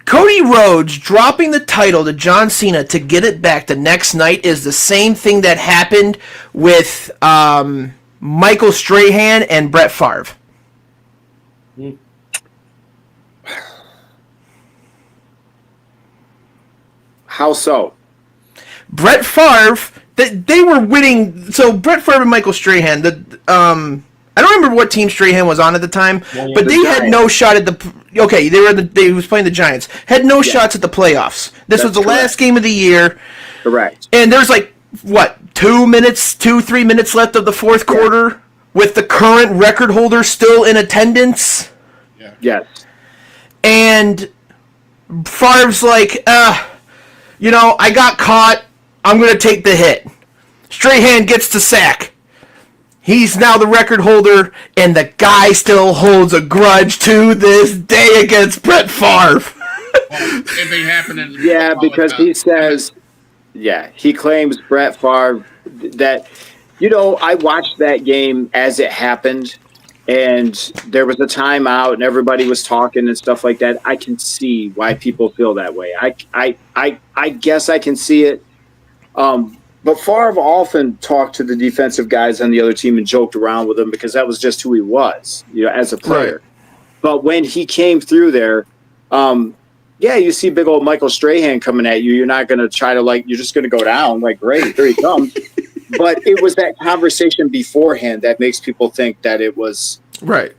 Cody Rhodes dropping the title to John Cena to get it back the next night is the same thing that happened with Michael Strahan and Brett Favre. How so? Brett Favre, they were winning. So Brett Favre and Michael Strahan, I don't remember what team Strahan was on at the time, but they had no shot at the. Okay, they was playing the Giants. Had no shots at the playoffs. This was the last game of the year. Correct. And there's 3 minutes left of the fourth quarter with the current record holder still in attendance. Yeah. Yes. And Favre's like, I got caught. I'm going to take the hit. Strahan gets the sack. He's now the record holder, and the guy still holds a grudge to this day against Brett Favre. Same thing happened. Yeah, because he says, he claims Brett Favre that, I watched that game as it happened, and there was a timeout, and everybody was talking and stuff like that. I can see why people feel that way. I guess I can see it. But Favre often talked to the defensive guys on the other team and joked around with them because that was just who he was, as a player. But when he came through there, yeah, you see big old Michael Strahan coming at you. You're not going to try to you're just going to go down. Like, great, here he comes. But it was that conversation beforehand that makes people think that it was right.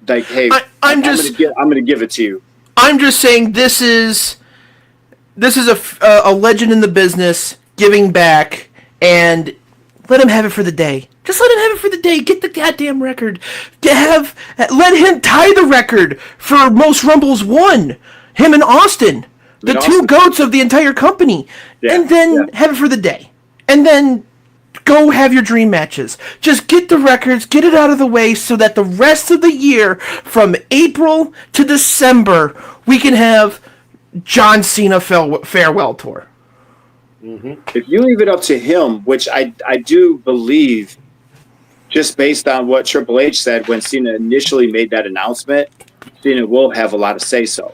Like, hey, I'm going to give it to you. I'm just saying this is a legend in the business giving back, and let him have it for the day. Just let him have it for the day. Get the goddamn record. Let him tie the record for most Rumbles won. Him and Austin, the two goats of the entire company, and then have it for the day, and then go have your dream matches. Just get the records, get it out of the way, so that the rest of the year, from April to December, we can have John Cena farewell tour. Mm-hmm. If you leave it up to him, which I do believe, just based on what Triple H said when Cena initially made that announcement, Cena will have a lot of say-so.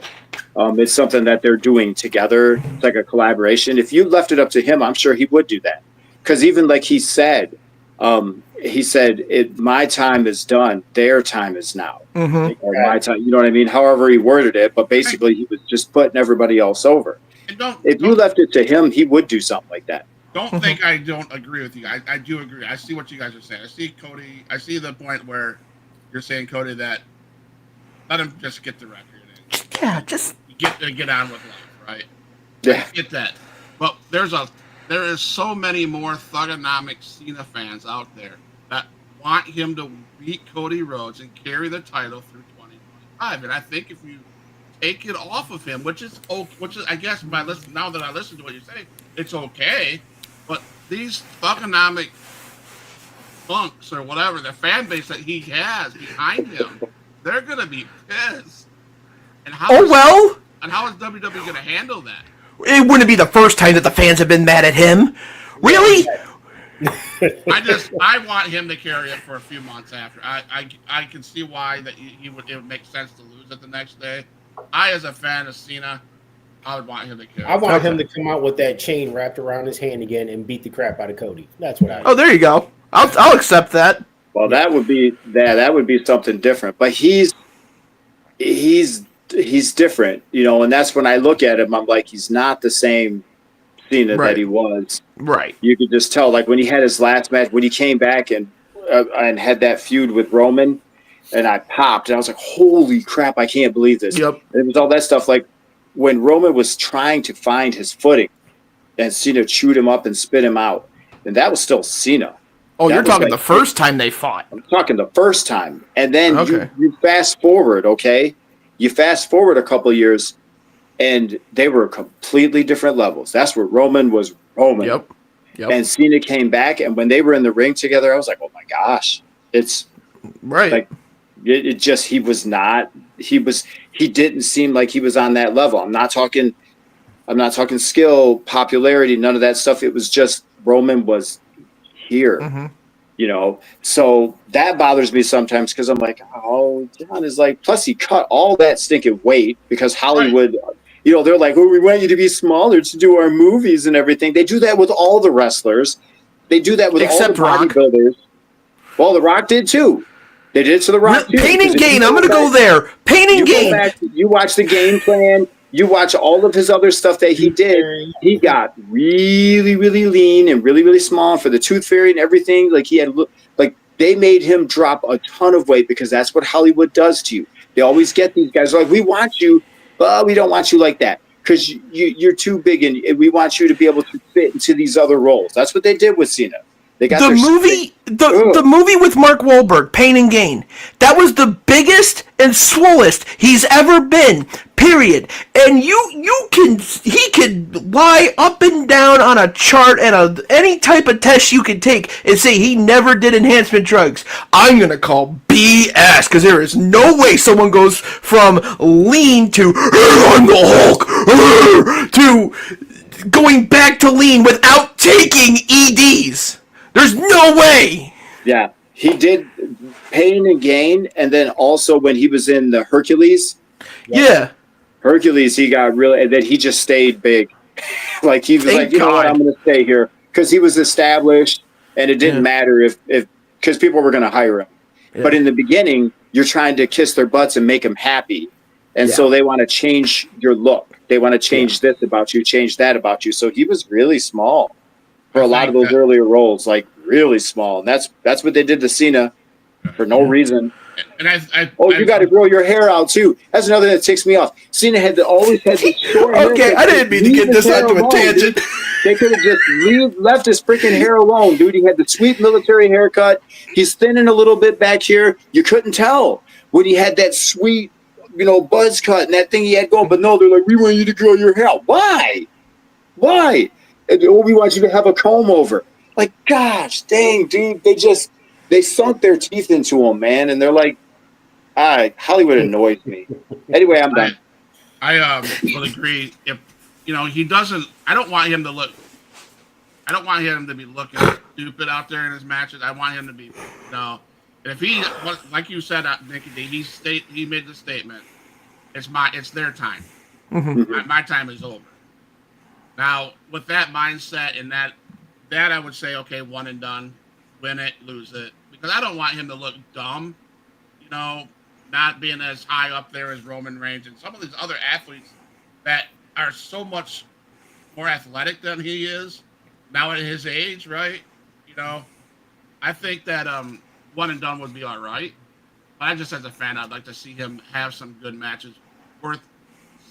It's something that they're doing together. It's like a collaboration. If you left it up to him, I'm sure he would do that. Because even like he said, my time is done. Their time is now. Mm-hmm. Or my time, you know what I mean? However he worded it, but basically he was just putting everybody else over. If you left it to him, he would do something like that. Don't think I don't agree with you. I do agree. I see what you guys are saying. I see Cody. I see the point where you're saying, Cody, that let him just get the record. Yeah, just get on with life, right? Yeah. I get that. But there is so many more thugonomic Cena fans out there that want him to beat Cody Rhodes and carry the title through 2025. And I think if you take it off of him, which is I guess now that I listen to what you say, it's okay. But these thugonomic punks or whatever, the fan base that he has behind him, they're gonna be pissed. And how is WWE going to handle that? It wouldn't be the first time that the fans have been mad at him. Really? I want him to carry it for a few months after. I can see why that it would make sense to lose it the next day. As a fan of Cena, I would want him to carry it. I want him to come out with that chain wrapped around his hand again and beat the crap out of Cody. That's what I want. Oh, there you go. I'll accept that. Well, that would be something different. But he's different, and that's when I look at him, I'm like, he's not the same Cena that he was. Right. You could just tell, like when he had his last match, when he came back and had that feud with Roman, and I popped, and I was like, holy crap, I can't believe this. Yep. And it was all that stuff, like when Roman was trying to find his footing, and Cena chewed him up and spit him out, and that was still Cena. Oh, you're talking the first time they fought. I'm talking the first time. And then you fast forward, okay? You fast forward a couple of years, and they were completely different levels. That's where Roman was Roman. Yep. And Cena came back, and when they were in the ring together, I was like, oh my gosh. It's right. Like it just he didn't seem like he was on that level. I'm not talking skill, popularity, none of that stuff. It was just Roman was here. Mm-hmm. So that bothers me sometimes because I'm like, oh, John is like, plus he cut all that stinking weight because Hollywood, they're like, oh, we want you to be smaller to do our movies and everything. They do that with all the wrestlers. They do that with except all the bodybuilders. Well, The Rock did too. They did it to The Rock too. Pain and Gain. I'm going to go there. Pain and Gain. You watch the Game Plan. You watch all of his other stuff that he did. He got really, really lean and really, really small for the Tooth Fairy and everything. Like they made him drop a ton of weight because that's what Hollywood does to you. They always get these guys like, we want you, but we don't want you like that because you're too big and we want you to be able to fit into these other roles. That's what they did with Cena. They got the movie with Mark Wahlberg, Pain and Gain. That was the biggest and swollest he's ever been. Period. And he could lie up and down on a chart and any type of test you could take and say he never did enhancement drugs. I'm gonna call BS because there is no way someone goes from lean to I'm the Hulk to going back to lean without taking EDs. There's no way. Yeah, he did Pain and Gain, and then also when he was in the Hercules. Yeah. Hercules, he got really, and then he just stayed big. Like he was Thank like, you God. know what, I'm going to stay here because he was established, and it didn't matter if because people were going to hire him. But in the beginning, you're trying to kiss their butts and make them happy. And so they want to change your look. They want to change this about you, change that about you. So he was really small for a lot of those earlier roles, like really small. And that's what they did to Cena for no reason. And you got to grow your hair out too. That's another thing that ticks me off. Cena always had this short hair. Okay, I didn't mean to get this onto a tangent. They could have just left his freaking hair alone, dude. He had the sweet military haircut. He's thinning a little bit back here. You couldn't tell when he had that sweet, buzz cut and that thing he had going. But no, they're like, we want you to grow your hair. Why? And, we want you to have a comb over. Like, gosh, dang, dude. They sunk their teeth into him, man. And they're like, Hollywood annoys me. Anyway, I'm done. I will agree. If he doesn't, I don't want him to be looking stupid out there in his matches. I want him to be, and if he, like you said, Nikki, he made the statement. It's their time. Mm-hmm. My time is over. Now, with that mindset and that I would say, okay, one and done, win it, lose it, because I don't want him to look dumb, not being as high up there as Roman Reigns and some of these other athletes that are so much more athletic than he is now at his age, right? I think that one and done would be all right. But I just, as a fan, I'd like to see him have some good matches worth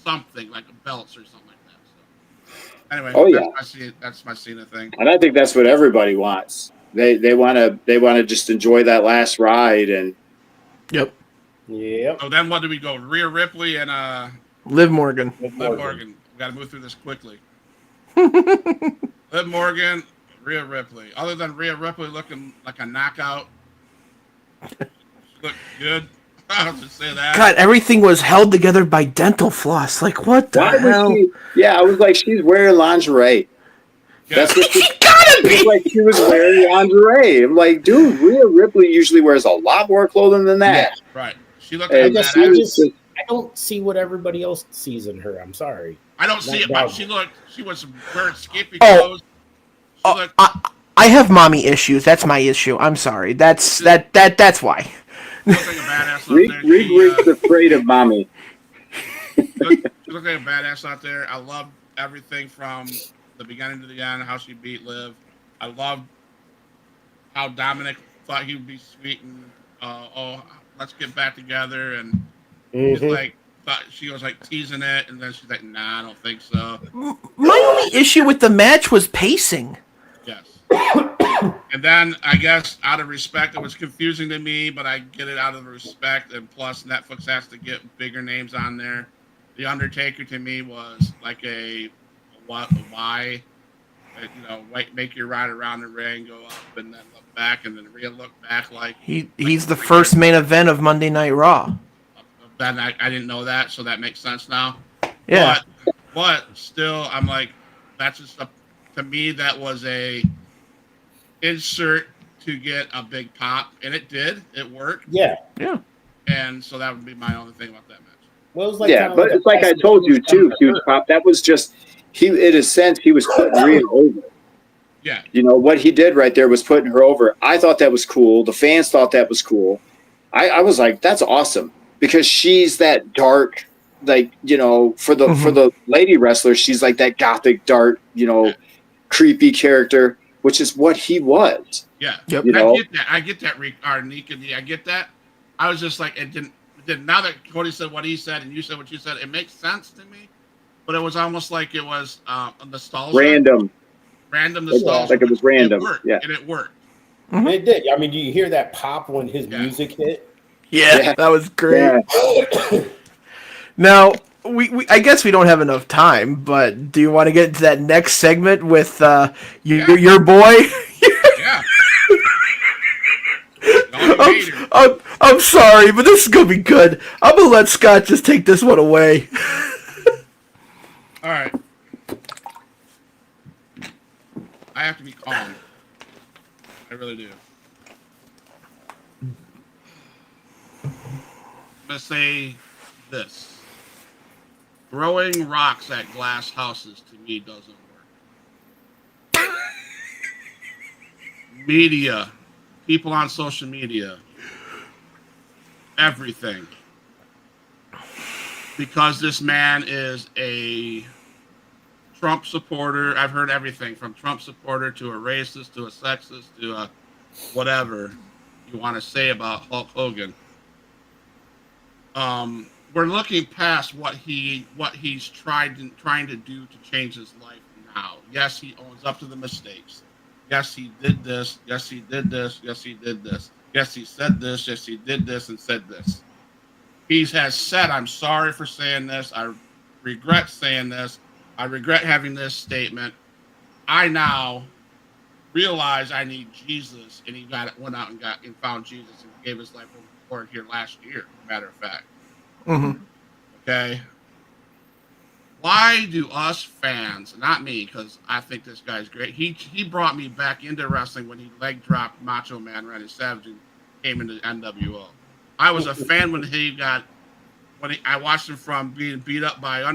something like belts or something like that. So anyway, that's my Cena thing. And I think that's what everybody wants. They want to just enjoy that last ride and. Yep. So then what do we go? Rhea Ripley and Liv Morgan. Liv Morgan. We got to move through this quickly. Liv Morgan, Rhea Ripley. Other than Rhea Ripley looking like a knockout, she looked good. I'll just say that. God, everything was held together by dental floss. Like, what the hell? I was like, she's wearing lingerie. Yeah. That's what she gotta be. Like she was wearing lingerie. I'm like, dude, Rhea Ripley usually wears a lot more clothing than that. Yeah, right. She looked like I don't see what everybody else sees in her. I'm sorry. I don't see it, but she was wearing skimpy clothes. I have mommy issues. That's my issue. I'm sorry. That's why. She looked like a badass out there. Reed's afraid of mommy. She looked like a badass out there. I love everything from the beginning to the end, how she beat Liv. I love how Dominic thought he would be sweet and let's get back together, and she's like she was like teasing it, and then she's like, nah, I don't think so. My only issue with the match was pacing. Yes. And then I guess out of respect, it was confusing to me, but I get it out of respect, and plus Netflix has to get bigger names on there. The Undertaker to me was like a why, make your ride around the ring, go up and then look back, and then look back like he's the first main event of Monday Night Raw. Then I didn't know that, so that makes sense now. Yeah. But still, I'm like, that's just to me that was a insert to get a big pop, and it did. It worked. Yeah. And so that would be my only thing about that match. Well, it was like but it's like I told you too, huge pop. That was just in a sense, he was putting Rhea over. Yeah. What he did right there was putting her over. I thought that was cool. The fans thought that was cool. I was like, that's awesome, because she's that dark, like, for the lady wrestler, she's like that gothic, dark, creepy character, which is what he was. Yeah. Yep. I get that, Nikki. I get that. I was just like, it didn't. Now that Cody said what he said and you said what you said, it makes sense to me. But it was almost like it was a nostalgia. Random nostalgia. Like it was random. And it worked. Mm-hmm. It did. I mean, do you hear that pop when his music hit? Yeah, that was great. Yeah. Now, I guess we don't have enough time, but do you want to get into that next segment with your boy? Yeah. I'm sorry, but this is going to be good. I'm going to let Scott just take this one away. All right. I have to be calm. I really do. I'm going to say this. Throwing rocks at glass houses to me doesn't work. Media, people on social media, everything. Because this man is a Trump supporter. I've heard everything from Trump supporter to a racist to a sexist to a whatever you want to say about Hulk Hogan. We're looking past what he's trying to do to change his life now. Yes, he owns up to the mistakes. Yes, he did this. Yes, he did this. Yes, he did this. Yes, he said this. Yes, he did this and said this. He has said, I'm sorry for saying this. I regret saying this. I regret having this statement. I now realize I need Jesus. And he went out and found Jesus and gave his life for it here last year, matter of fact. Mm-hmm. Okay. Why do us fans, not me, because I think this guy's great. He brought me back into wrestling when he leg dropped Macho Man Randy Savage and came into NWO. I was a fan when I watched him from being beat up by the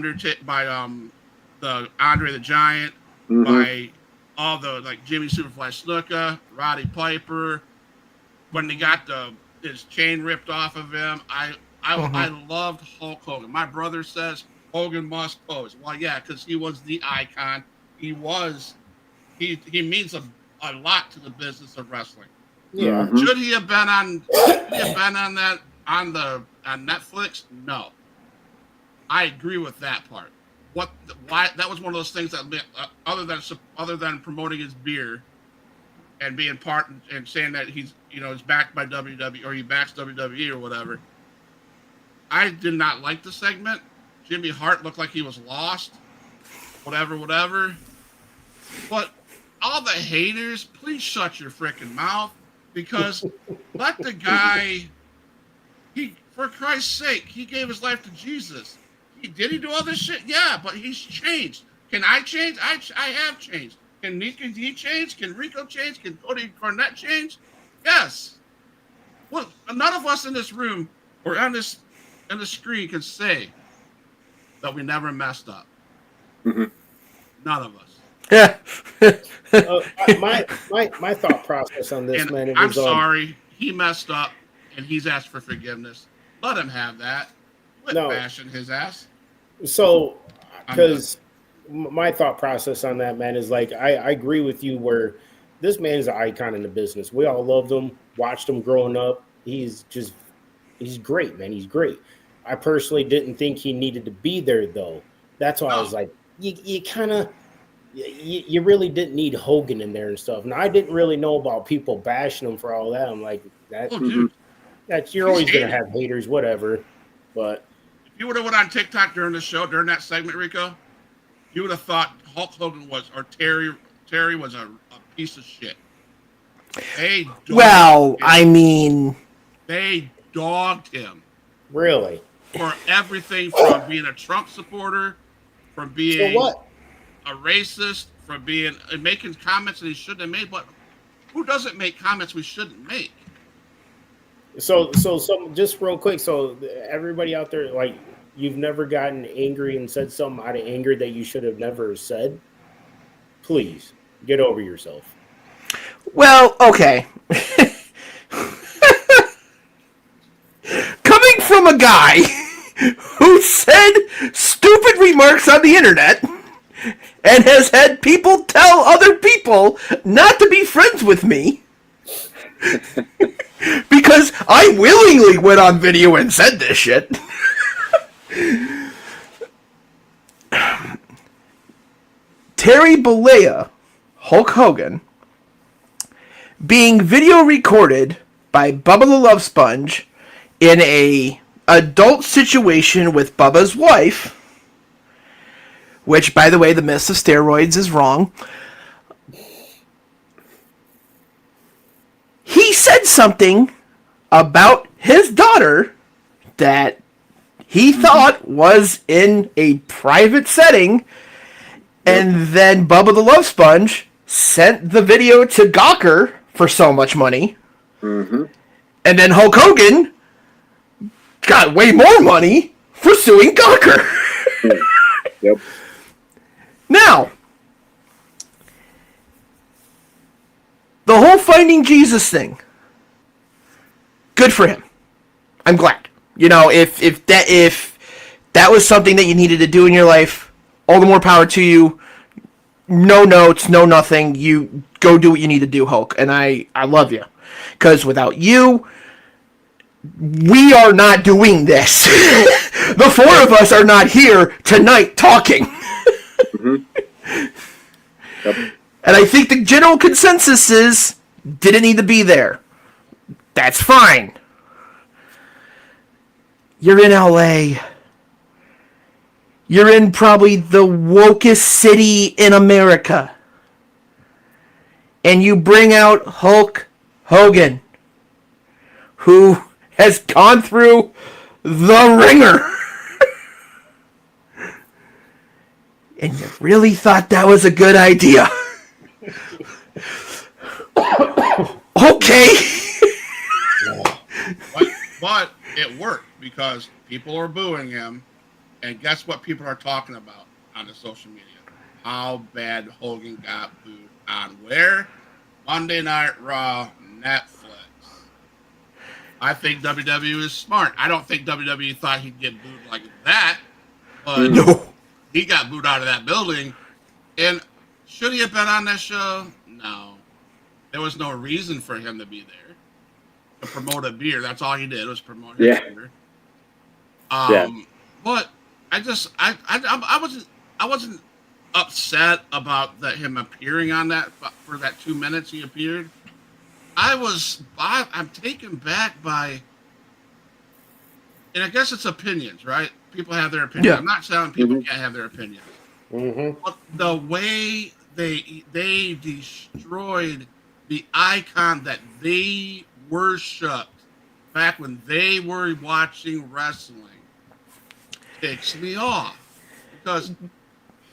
Andre the Giant, by all the like Jimmy Superfly Snuka, Roddy Piper. When they got his chain ripped off of him, I loved Hulk Hogan. My brother says Hogan must pose. Well, yeah, because he was the icon. He means a lot to the business of wrestling. Yeah. Mm-hmm. Should he have been on Netflix? No. I agree with that part. Why that was one of those things that other than promoting his beer and being part and saying that he's backed by WWE or he backs WWE or whatever. I did not like the segment. Jimmy Hart looked like he was lost. Whatever. But all the haters, please shut your freaking mouth. Because let the guy, for Christ's sake, he gave his life to Jesus. Did he do all this shit? Yeah, but he's changed. Can I change? I have changed. Can Nikki change? Can Rico change? Can Cody Cornette change? Yes. Well, none of us in this room or on the screen can say that we never messed up. Mm-hmm. None of us. My thought process on this, And man. I'm sorry, he messed up, and he's asked for forgiveness. Let him have that. Quit bashing his ass. So, because my thought process on that, man, is like I agree with you. Where this man is an icon in the business. We all loved him, watched him growing up. He's great, man. He's great. I personally didn't think he needed to be there, though. That's why I was like, you really didn't need Hogan in there and stuff. Now I didn't really know about people bashing him for all that. I'm like, you're always gonna have haters, whatever. But if you would have went on TikTok during the show, during that segment, Rico, you would have thought Hulk Hogan Terry was a piece of shit. They dogged him. Really? For everything from being a Trump supporter, from being a racist, from being making comments that he shouldn't have made. But who doesn't make comments we shouldn't make? So just real quick. So everybody out there, like, you've never gotten angry and said something out of anger that you should have never said? Please get over yourself. Well, okay. Coming from a guy who said stupid remarks on the internet and has had people tell other people not to be friends with me because I willingly went on video and said this shit. Terry Bollea, Hulk Hogan, being video recorded by Bubba the Love Sponge in a adult situation with Bubba's wife, which, by the way, the myth of steroids is wrong. He said something about his daughter that he thought was in a private setting, and then Bubba the Love Sponge sent the video to Gawker for so much money, and then Hulk Hogan got way more money for suing Gawker. Yep. Now, the whole Finding Jesus thing, good for him. I'm glad. You know, if that was something that you needed to do in your life, all the more power to you. No notes, no nothing. You go do what you need to do, Hulk. And I love you. Because without you, we are not doing this. The four of us are not here tonight talking. Mm-hmm. Yep. And I think the general consensus is didn't need to be there. That's fine. You're in LA. You're in probably the wokest city in America. And you bring out Hulk Hogan, who has gone through the ringer. And you really thought that was a good idea. Okay. But it worked because people are booing him. And guess what people are talking about on the social media? How bad Hogan got booed on where? Monday Night Raw, Netflix. I think WWE is smart. I don't think WWE thought he'd get booed like that. But No. he got booed out of that building. And should he have been on that show? No. There was no reason for him to be there. To promote a beer. That's all he did was promote his beer. But I wasn't upset about him appearing on that for that 2 minutes he appeared. I'm taken back by, and I guess it's opinions, right? People have their opinions. Yeah. I'm not saying people can't have their opinions. Mm-hmm. But the way they destroyed the icon that they worshipped back when they were watching wrestling ticks me off, because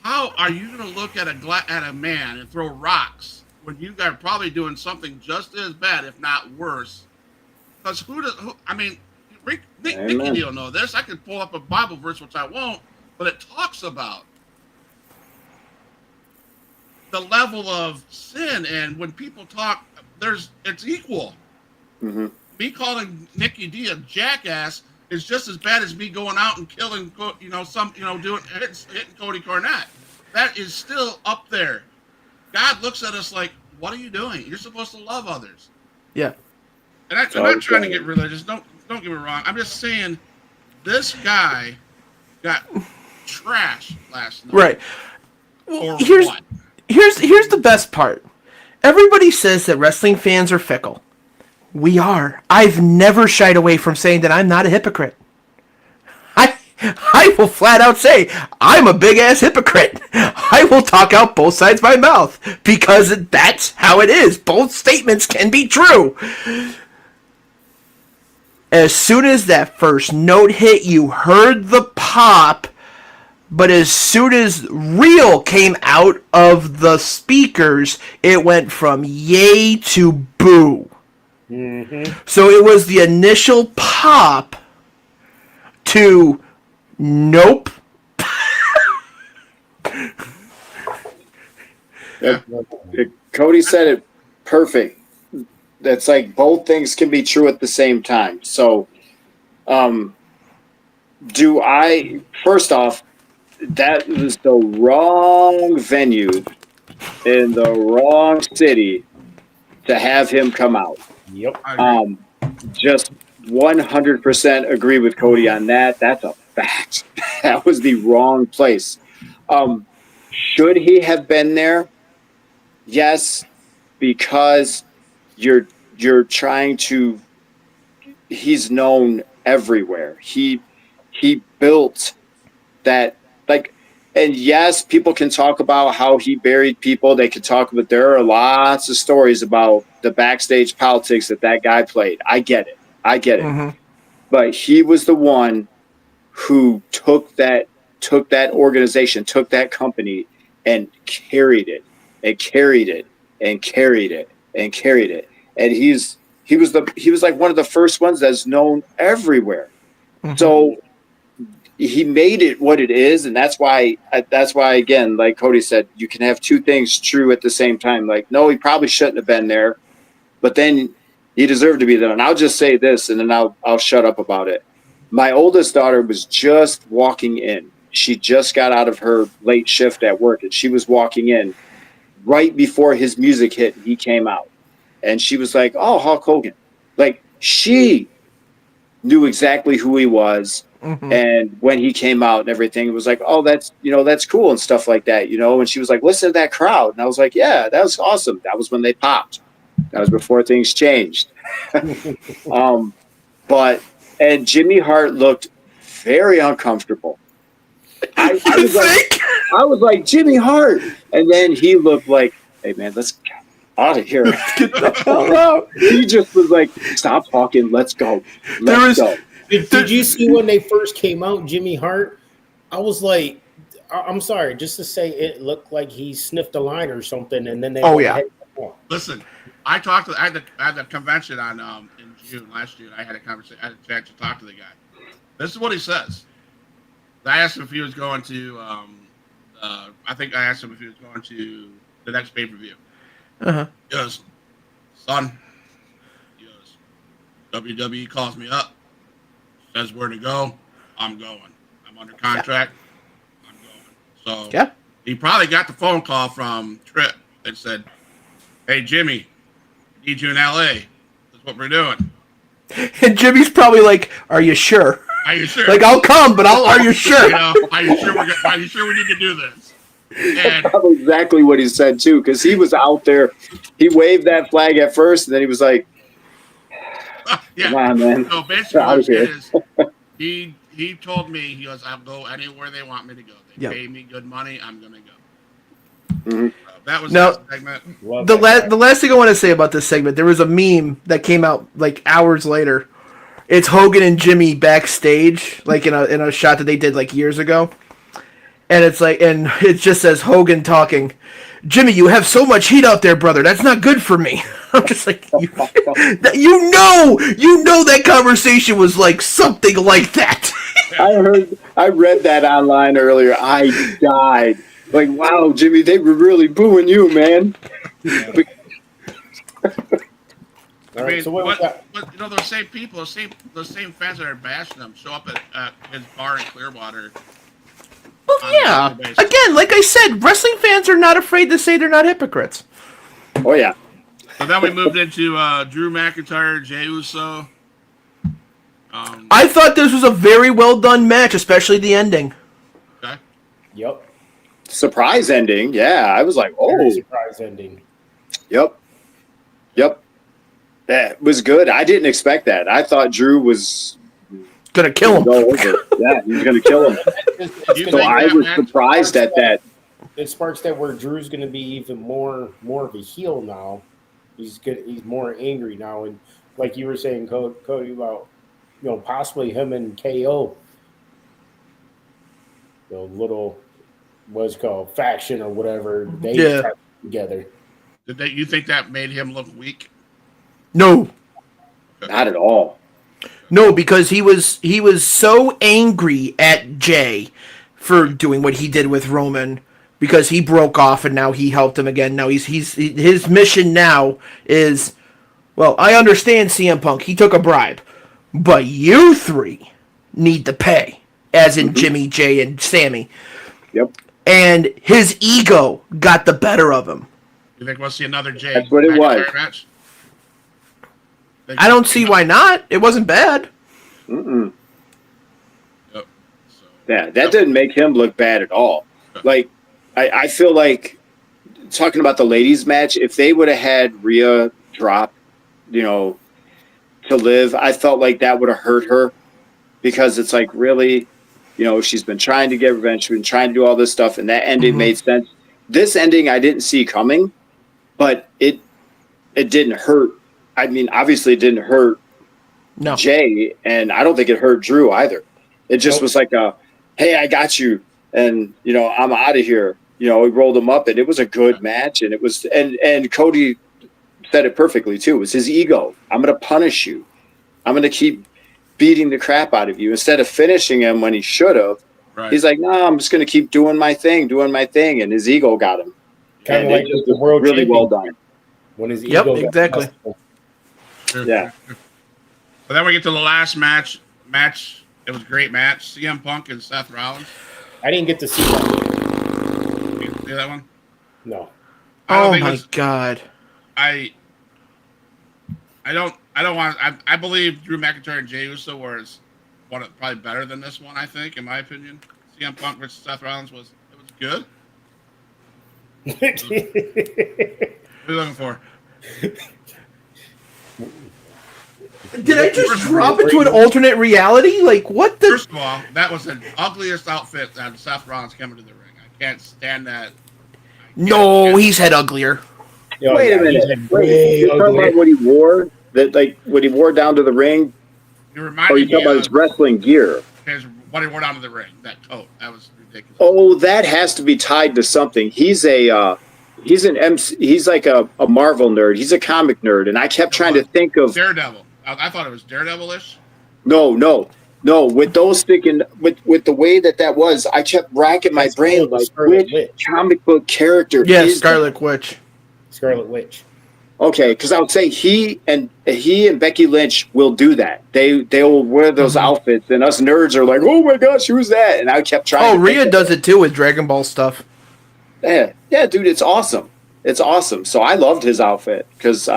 how are you going to look at a man and throw rocks when you guys are probably doing something just as bad, if not worse? Because Nikki will know this. I could pull up a Bible verse, which I won't, but it talks about the level of sin, and when people talk, it's equal. Mm-hmm. Me calling Nikki D a jackass is just as bad as me going out and killing, hitting Cody Cornette. That is still up there. God looks at us like, what are you doing? You're supposed to love others. Yeah. And I'm not trying to get religious. Don't get me wrong. I'm just saying this guy got trashed last night. Right. Well, Here's the best part. Everybody says that wrestling fans are fickle. We are. I've never shied away from saying that I'm not a hypocrite. I will flat out say I'm a big ass hypocrite. I will talk out both sides of my mouth because that's how it is. Both statements can be true. As soon as that first note hit, you heard the pop, but as soon as real came out of the speakers, it went from yay to boo. Mm-hmm. So it was the initial pop to nope. Cody said it perfect. That's like both things can be true at the same time. So, first off, that was the wrong venue in the wrong city to have him come out. Yep. Just 100% agree with Cody on that. That's a fact. That was the wrong place. Should he have been there? Yes, because you're trying to. He's known everywhere. He built that, like, and yes, people can talk about how he buried people. They can talk about, there are lots of stories about the backstage politics that guy played. I get it. Mm-hmm. But he was the one who took that organization, took that company, and carried it, and carried it, and carried it, and carried it. And he was like one of the first ones that's known everywhere. Mm-hmm. So he made it what it is, and that's why again, like Cody said, you can have two things true at the same time. Like, no, he probably shouldn't have been there, but then He deserved to be there. And I'll just say this, and then I'll shut up about it. My oldest daughter was just walking in. She just got out of her late shift at work, and she was walking in right before his music hit. And he came out, and she was like, "Oh, Hulk Hogan!" Like she knew exactly who he was. Mm-hmm. And when he came out and everything, it was like, "Oh, that's that's cool," and stuff like that, And she was like, "Listen to that crowd," and I was like, "Yeah, that was awesome." That was when they popped. That was before things changed. And Jimmy Hart looked very uncomfortable. I was like, Jimmy Hart. And then he looked like, "Hey, man, let's get out of here." Get the hell out. He just was like, "Stop talking. Let's go. Let's go." Did you see when they first came out, Jimmy Hart? I was like, I'm sorry, just to say it looked like he sniffed a line or something, and then they. Oh yeah. Listen, I had the convention on in June last June. I had a conversation. I had a chance to talk to the guy. This is what he says. I asked him if he was going to. I think I asked him if he was going to the next pay-per-view. Uh-huh. He goes, "Son," he goes, "WWE calls me up, says where to go. I'm going. I'm under contract. I'm going." So he probably got the phone call from Tripp that said, "Hey, Jimmy, need you in LA. That's what we're doing." And Jimmy's probably like, "Are you sure? Are you sure? Like, I'll come, but are you sure? Are you sure we need to do this?" And That's exactly what he said too, because he was out there. He waved that flag at first, and then he was like, yeah. "Come on, man." So basically, Out what of it is, he told me, he goes, "I'll go anywhere they want me to go. They pay me good money. I'm gonna go." Mm-hmm. So that was Now, that segment. the last thing I want to say about this segment, there was a meme that came out like hours later. It's Hogan and Jimmy backstage, like in a shot that they did like years ago. And it's like, and it just says Hogan talking, "Jimmy, you have so much heat out there, brother. That's not good for me." I'm just like, you know that conversation was like something like that. I read that online earlier. I died. Like, wow, Jimmy, they were really booing you, man. I mean, so but those same people, those same fans that are bashing them show up at his bar in Clearwater. Well, yeah. Again, like I said, wrestling fans are not afraid to say they're not hypocrites. Oh, yeah. So then we moved into Drew McIntyre, Jey Uso. I thought this was a very well done match, especially the ending. Okay. Yep. Surprise ending. Yeah, I was like, "Oh." Surprise ending. Yep. That was good. I didn't expect that. I thought Drew was gonna kill him. Go over. Yeah, he was gonna kill him. So I was surprised at that. It sparks that where Drew's gonna be even more of a heel now. He's good. He's more angry now, and like you were saying, Cody, about possibly him and KO, little what's called faction or whatever they type together. You think that made him look weak? No, not at all. No, because he was so angry at Jay for doing what he did with Roman, because he broke off and now he helped him again. Now his mission now is, well, I understand CM Punk, he took a bribe, but you three need to pay, as in Jimmy, Jay, and Sammy. Yep. And his ego got the better of him. You think we'll see another Jay? That's what it was. Match? I don't see why not. It wasn't bad. Mm-mm. Yep. Yeah, that didn't make him look bad at all. Like, I feel like, talking about the ladies' match, if they would have had Rhea drop, to live, I felt like that would have hurt her, because it's like, really, she's been trying to get revenge, she's been trying to do all this stuff, and that ending made sense. This ending I didn't see coming, but it didn't hurt. I mean, obviously it didn't hurt Jay, and I don't think it hurt Drew either. It just was like hey, I got you, and I'm out of here. We rolled him up, and it was a good match, and it was, and Cody said it perfectly too. It was his ego. I'm going to punish you. I'm going to keep beating the crap out of you instead of finishing him when he should have. Right. He's like, no, I'm just going to keep doing my thing, and his ego got him. Kind of like the world really well done. When his ego exactly. Yeah. But then we get to the last match. It was a great match. CM Punk and Seth Rollins. I didn't get to see that. You see that one? No. Oh my god. I don't want. I believe Drew McIntyre and Jey Uso was probably better than this one. I think, in my opinion, CM Punk versus Seth Rollins was good. What are you looking for? Did I just drop into an alternate reality? Like, what the? First of all, that was the ugliest outfit that Seth Rollins came into the ring. I can't stand that. No, he's had uglier. Wait a minute. Wait, you're talking about what he wore? What he wore down to the ring? You reminded me you talking about his wrestling gear? What he wore down to the ring. That coat. That was ridiculous. Oh, that has to be tied to something. He's an MC. He's like a Marvel nerd. He's a comic nerd, and I kept trying to think of Daredevil. I thought it was Daredevil-ish. No. With those sticking with the way that was, I kept racking my brain like which comic book character? Yes, Scarlet Witch. Scarlet Witch. Okay, because I would say he and Becky Lynch will do that. They will wear those outfits, and us nerds are like, oh my gosh, who's that? And I kept trying. Oh, Rhea does it too with Dragon Ball stuff. Yeah, dude, it's awesome. It's awesome. So I loved his outfit because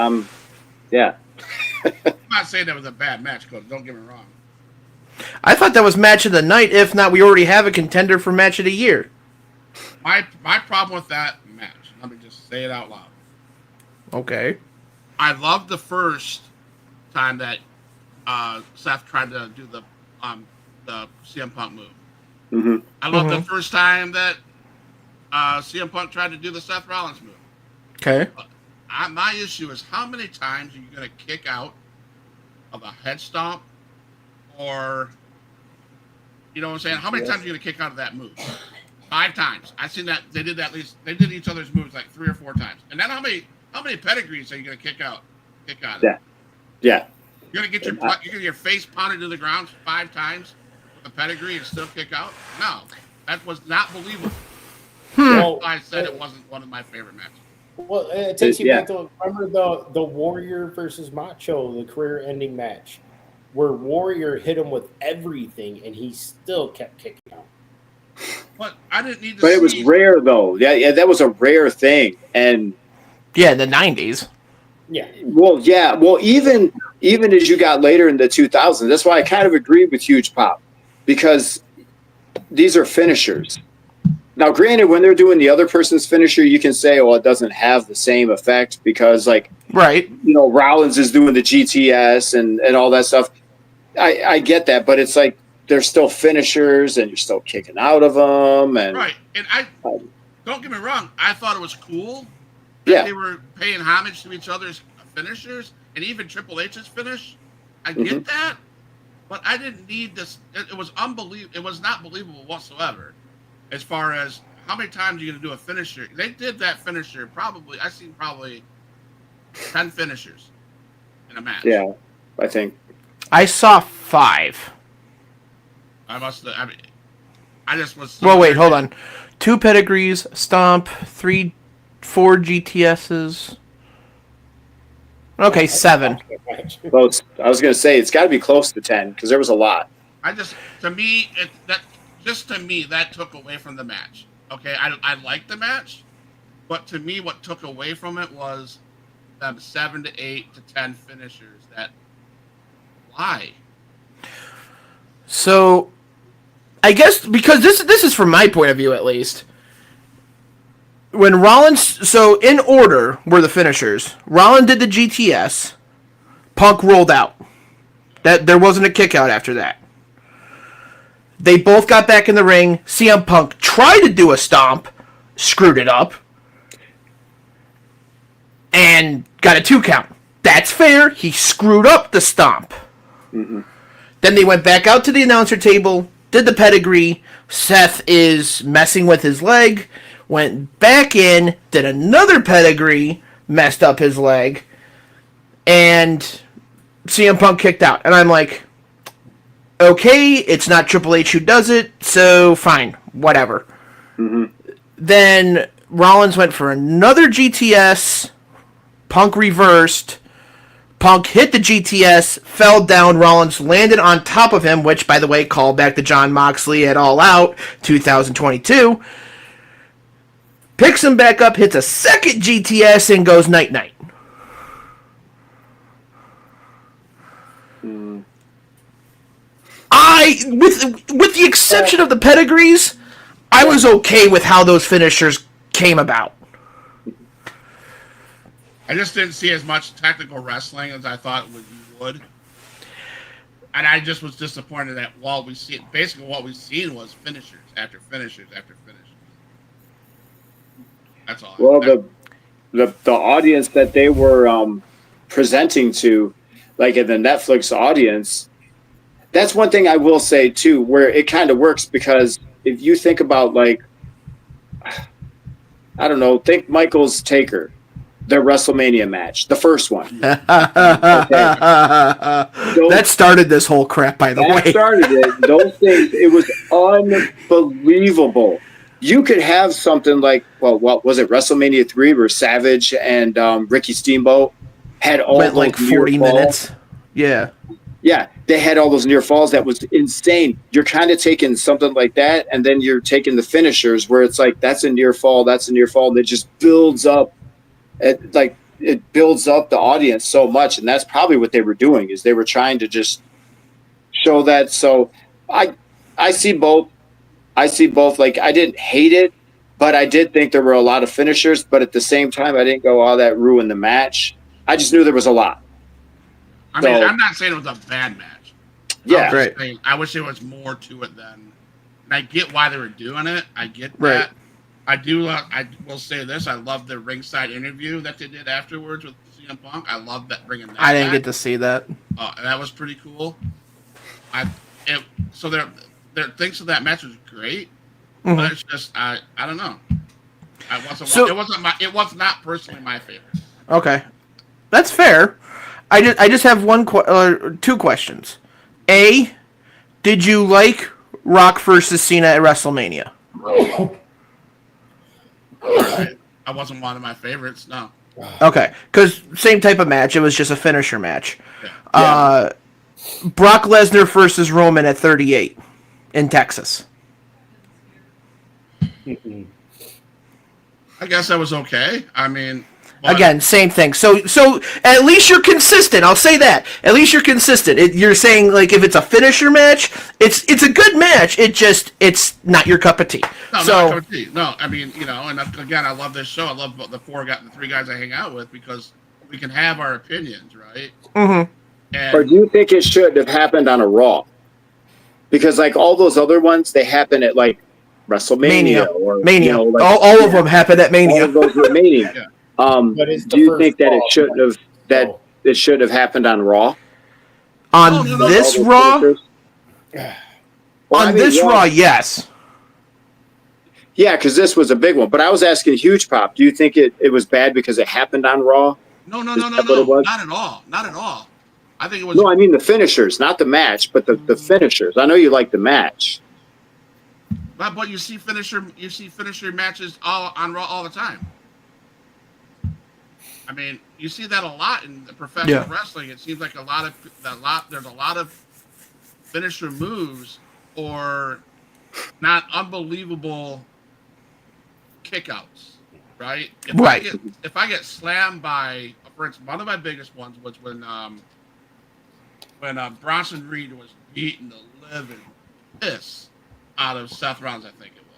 yeah. I'm not saying that was a bad match, Cody. Don't get me wrong. I thought that was match of the night. If not, we already have a contender for match of the year. My problem with that match, let me just say it out loud. Okay. I loved the first time that Seth tried to do the CM Punk move. Mm-hmm. I loved the first time that CM Punk tried to do the Seth Rollins move. Okay. My issue is how many times are you going to kick out of a head stomp, or you know what I'm saying? How many times are you going to kick out of that move? 5 times. I've seen that they did that at least. They did each other's moves like 3 or 4 times. And then how many pedigrees are you going to kick out? Of? Yeah. You're going to get your face pounded to the ground 5 times with a pedigree and still kick out? No, that was not believable. Well, I said it wasn't one of my favorite matches. Well, it takes you back to remember the Warrior versus Macho, the career-ending match, where Warrior hit him with everything and he still kept kicking out. But I didn't need to. But it was rare though. Yeah, that was a rare thing, and yeah, in the 90s. Yeah. Well, even as you got later in the 2000s, that's why I kind of agreed with Huge Pop, because these are finishers. Now, granted, when they're doing the other person's finisher, you can say, "Oh, it doesn't have the same effect," because, like, right, Rollins is doing the GTS and all that stuff. I get that, but it's like they're still finishers, and you're still kicking out of them, and right. And don't get me wrong, I thought it was cool that they were paying homage to each other's finishers, and even Triple H's finish. I get that, but I didn't need this. It was unbelievable. It was not believable whatsoever. As far as how many times you're going to do a finisher. They did that finisher I've seen probably 10 finishers in a match. Yeah, I think. I saw 5. I just was... Well, wait, hold on. 2 pedigrees, stomp, 4 GTSs. Okay, 7. Well, I was going to say, it's got to be close to 10, because there was a lot. To me, that took away from the match. Okay, I liked the match, but to me, what took away from it was them 7 to 8 to 10 finishers. Why? So, I guess because this is from my point of view at least. When Rollins, so in order were the finishers. Rollins did the GTS. Punk rolled out. That there wasn't a kick out after that. They both got back in the ring. CM Punk tried to do a stomp, screwed it up, and got a 2 count. That's fair. He screwed up the stomp. Mm-hmm. Then they went back out to the announcer table, did the pedigree. Seth is messing with his leg, went back in, did another pedigree, messed up his leg, and CM Punk kicked out. And I'm like, okay, it's not Triple H who does it, so fine, whatever. Mm-hmm. Then Rollins went for another GTS, Punk reversed, Punk hit the GTS, fell down. Rollins landed on top of him, which, by the way, called back to Jon Moxley at All Out 2022. Picks him back up, hits a second GTS, and goes night-night. With the exception of the pedigrees, I was okay with how those finishers came about. I just didn't see as much technical wrestling as I thought you would. And I just was disappointed that what we've seen was finishers after finishers after finishers. That's all. Well, the audience that they were presenting to, like in the Netflix audience, that's one thing I will say too, where it kind of works, because if you think about, like, I don't know, think Michaels Taker, their WrestleMania match, the first one. Okay. That started this whole crap, by the way. That started it. Those things, it was unbelievable. You could have something like, well, what was it, WrestleMania 3, where Savage and Ricky Steamboat had all went those like 40 minutes. Yeah. Yeah, they had all those near falls. That was insane. You're kind of taking something like that, and then you're taking the finishers where it's like, that's a near fall, and it just builds up. It builds up the audience so much, and that's probably what they were doing, is they were trying to just show that. So I see both. Like, I didn't hate it, but I did think there were a lot of finishers. But at the same time, I didn't go, oh, that ruined the match. I just knew there was a lot. I mean, I'm not saying it was a bad match. Yeah, right. I wish there was more to it than. And I get why they were doing it. I get that. Right. I do. I will say this. I love the ringside interview that they did afterwards with CM Punk. I love that, bringing that. I didn't back. get to see that. That was pretty cool. So there things of that match was great, but it's just I don't know. It was not personally my favorite. Okay, that's fair. I just have two questions. A, did you like Rock versus Cena at WrestleMania? I wasn't one of my favorites. No. Okay, because same type of match. It was just a finisher match. Yeah. Brock Lesnar versus Roman at 38 in Texas. I guess that was okay. I mean, again, same thing. So at least you're consistent. I'll say that. At least you're consistent. You're saying, like, if it's a finisher match, it's a good match. It's not your cup of tea. No, not cup of tea. No, I mean, and again, I love this show. I love the three guys I hang out with, because we can have our opinions, right? Mm-hmm. Or do you think it should have happened on a Raw? Because, like, all those other ones, they happen at, like, WrestleMania or Mania. Like, all of them happen at Mania. All of those were Mania. Yeah. Do you think that it should have happened on Raw? On this Raw? On this Raw, yes. Yeah, because this was a big one. But I was asking Huge Pop, do you think it was bad because it happened on Raw? No. Not at all. Not at all. I think it was. No, I mean the finishers, not the match, but the finishers. I know you like the match. But you see finisher matches all on Raw all the time. I mean, you see that a lot in the professional wrestling. It seems like there's a lot of finisher moves or not unbelievable kickouts, right? If I get slammed by, for instance, one of my biggest ones was when Bronson Reed was beating the living piss out of Seth Rollins, I think it was.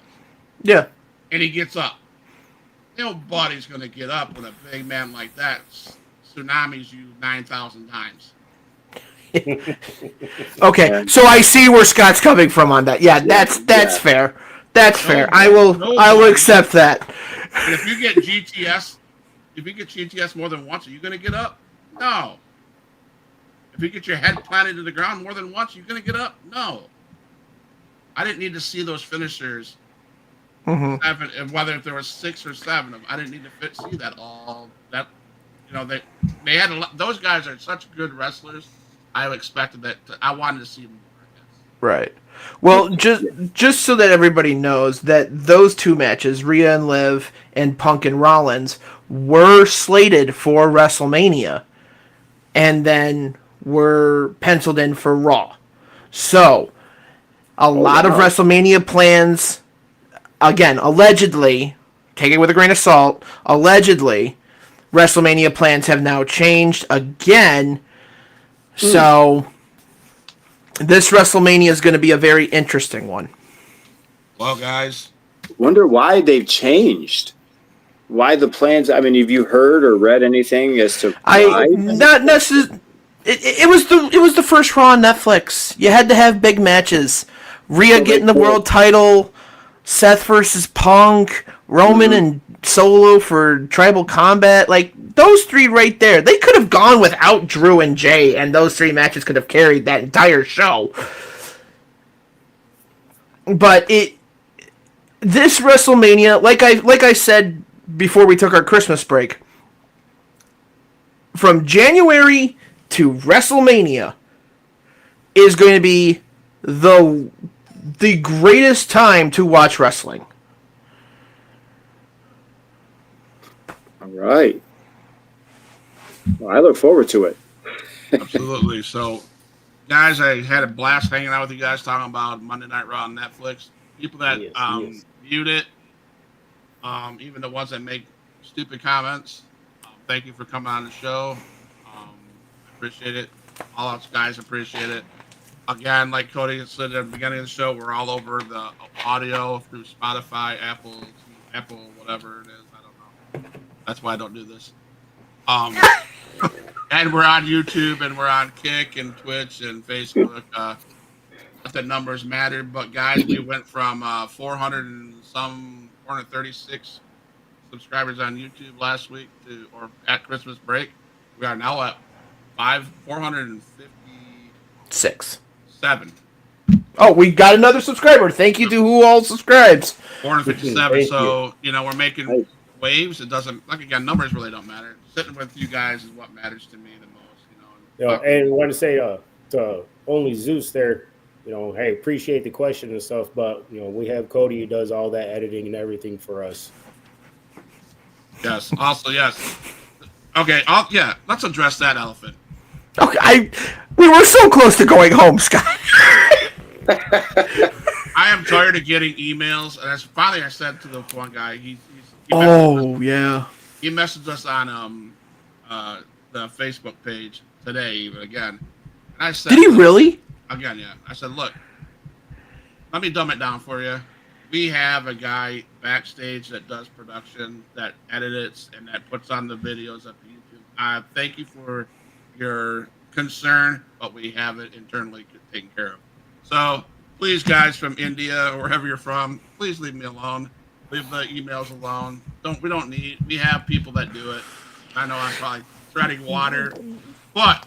Yeah. And he gets up. Nobody's going to get up when a big man like that tsunamis you 9,000 times. Okay, so I see where Scott's coming from on that. Yeah, that's fair. That's fair. I will accept that. And if you get GTS more than once, are you going to get up? No. If you get your head planted to the ground more than once, are you going to get up? No. I didn't need to see those finishers. Mm-hmm. Whether if there was 6 or 7 of them, I didn't need to see that all. That they had those guys are such good wrestlers. I expected that. I wanted to see more. Right. Well, just so that everybody knows that those two matches, Rhea and Liv and Punk and Rollins, were slated for WrestleMania. and then were penciled in for Raw. So, a lot of WrestleMania plans, again, allegedly, take it with a grain of salt, allegedly, WrestleMania plans have now changed again. So, this WrestleMania is going to be a very interesting one. Well, guys. Wonder why they've changed. Why the plans? I mean, have you heard or read anything as to why? Not necessarily. It was the first Raw on Netflix. You had to have big matches. Rhea getting the world title, Seth versus Punk, Roman and Solo for Tribal Combat. Like, those three right there. They could have gone without Drew and Jay, and those three matches could have carried that entire show. But this WrestleMania, like I said before we took our Christmas break, from January to WrestleMania is going to be the greatest time to watch wrestling. All right. Well, I look forward to it. Absolutely. So, guys, I had a blast hanging out with you guys talking about Monday Night Raw on Netflix. People that viewed it, even the ones that make stupid comments, thank you for coming on the show. Appreciate it. All us guys appreciate it. Again, like Cody said at the beginning of the show, we're all over the audio through Spotify, Apple, whatever it is. I don't know. That's why I don't do this. And we're on YouTube, and we're on Kick and Twitch and Facebook. Not that numbers matter, but guys, we went from 436 subscribers on YouTube last week or at Christmas break. We are now at 456. 7. Oh, we got another subscriber. Thank you to who all subscribes. 457. So, we're making waves. It doesn't, again, numbers really don't matter. Sitting with you guys is what matters to me the most, And I want to say to Only Zeus there, hey, appreciate the question and stuff, but, we have Cody who does all that editing and everything for us. Yes. Also, yes. Okay. Let's address that elephant. Okay, we were so close to going home, Scott. I am tired of getting emails, and finally I said to the one guy, he messaged us on the Facebook page today, even again. And I said, did he really? Again, yeah. I said, look, let me dumb it down for you. We have a guy backstage that does production, that edits, and that puts on the videos up to YouTube. Thank you for your concern, but we have it internally taken care of. So please, guys from India or wherever you're from, please leave me alone. Leave the emails alone. We have people that do it. I know I'm probably treading water, but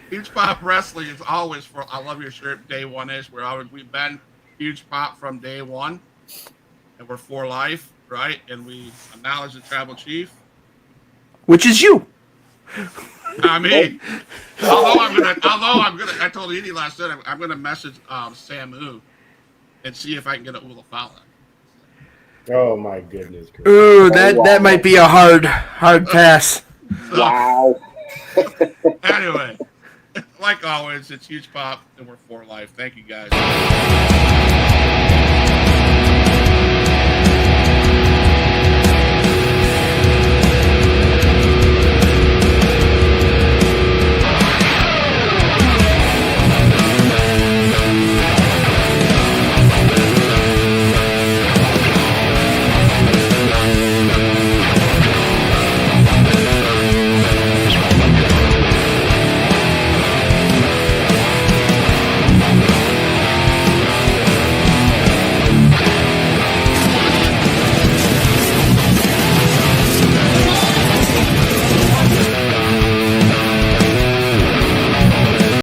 Huge Pop Wrestling is always I love your shirt, day one-ish. We've been Huge Pop from day one, and we're for life, right? And we acknowledge the tribal chief, which is you. I mean, although I'm gonna, I told Edie last night, I'm gonna message Samu and see if I can get a Ula Fala. Oh my goodness! Ooh, that might be a hard pass. Wow. Anyway, like always, it's Huge Pop, and we're for life. Thank you, guys.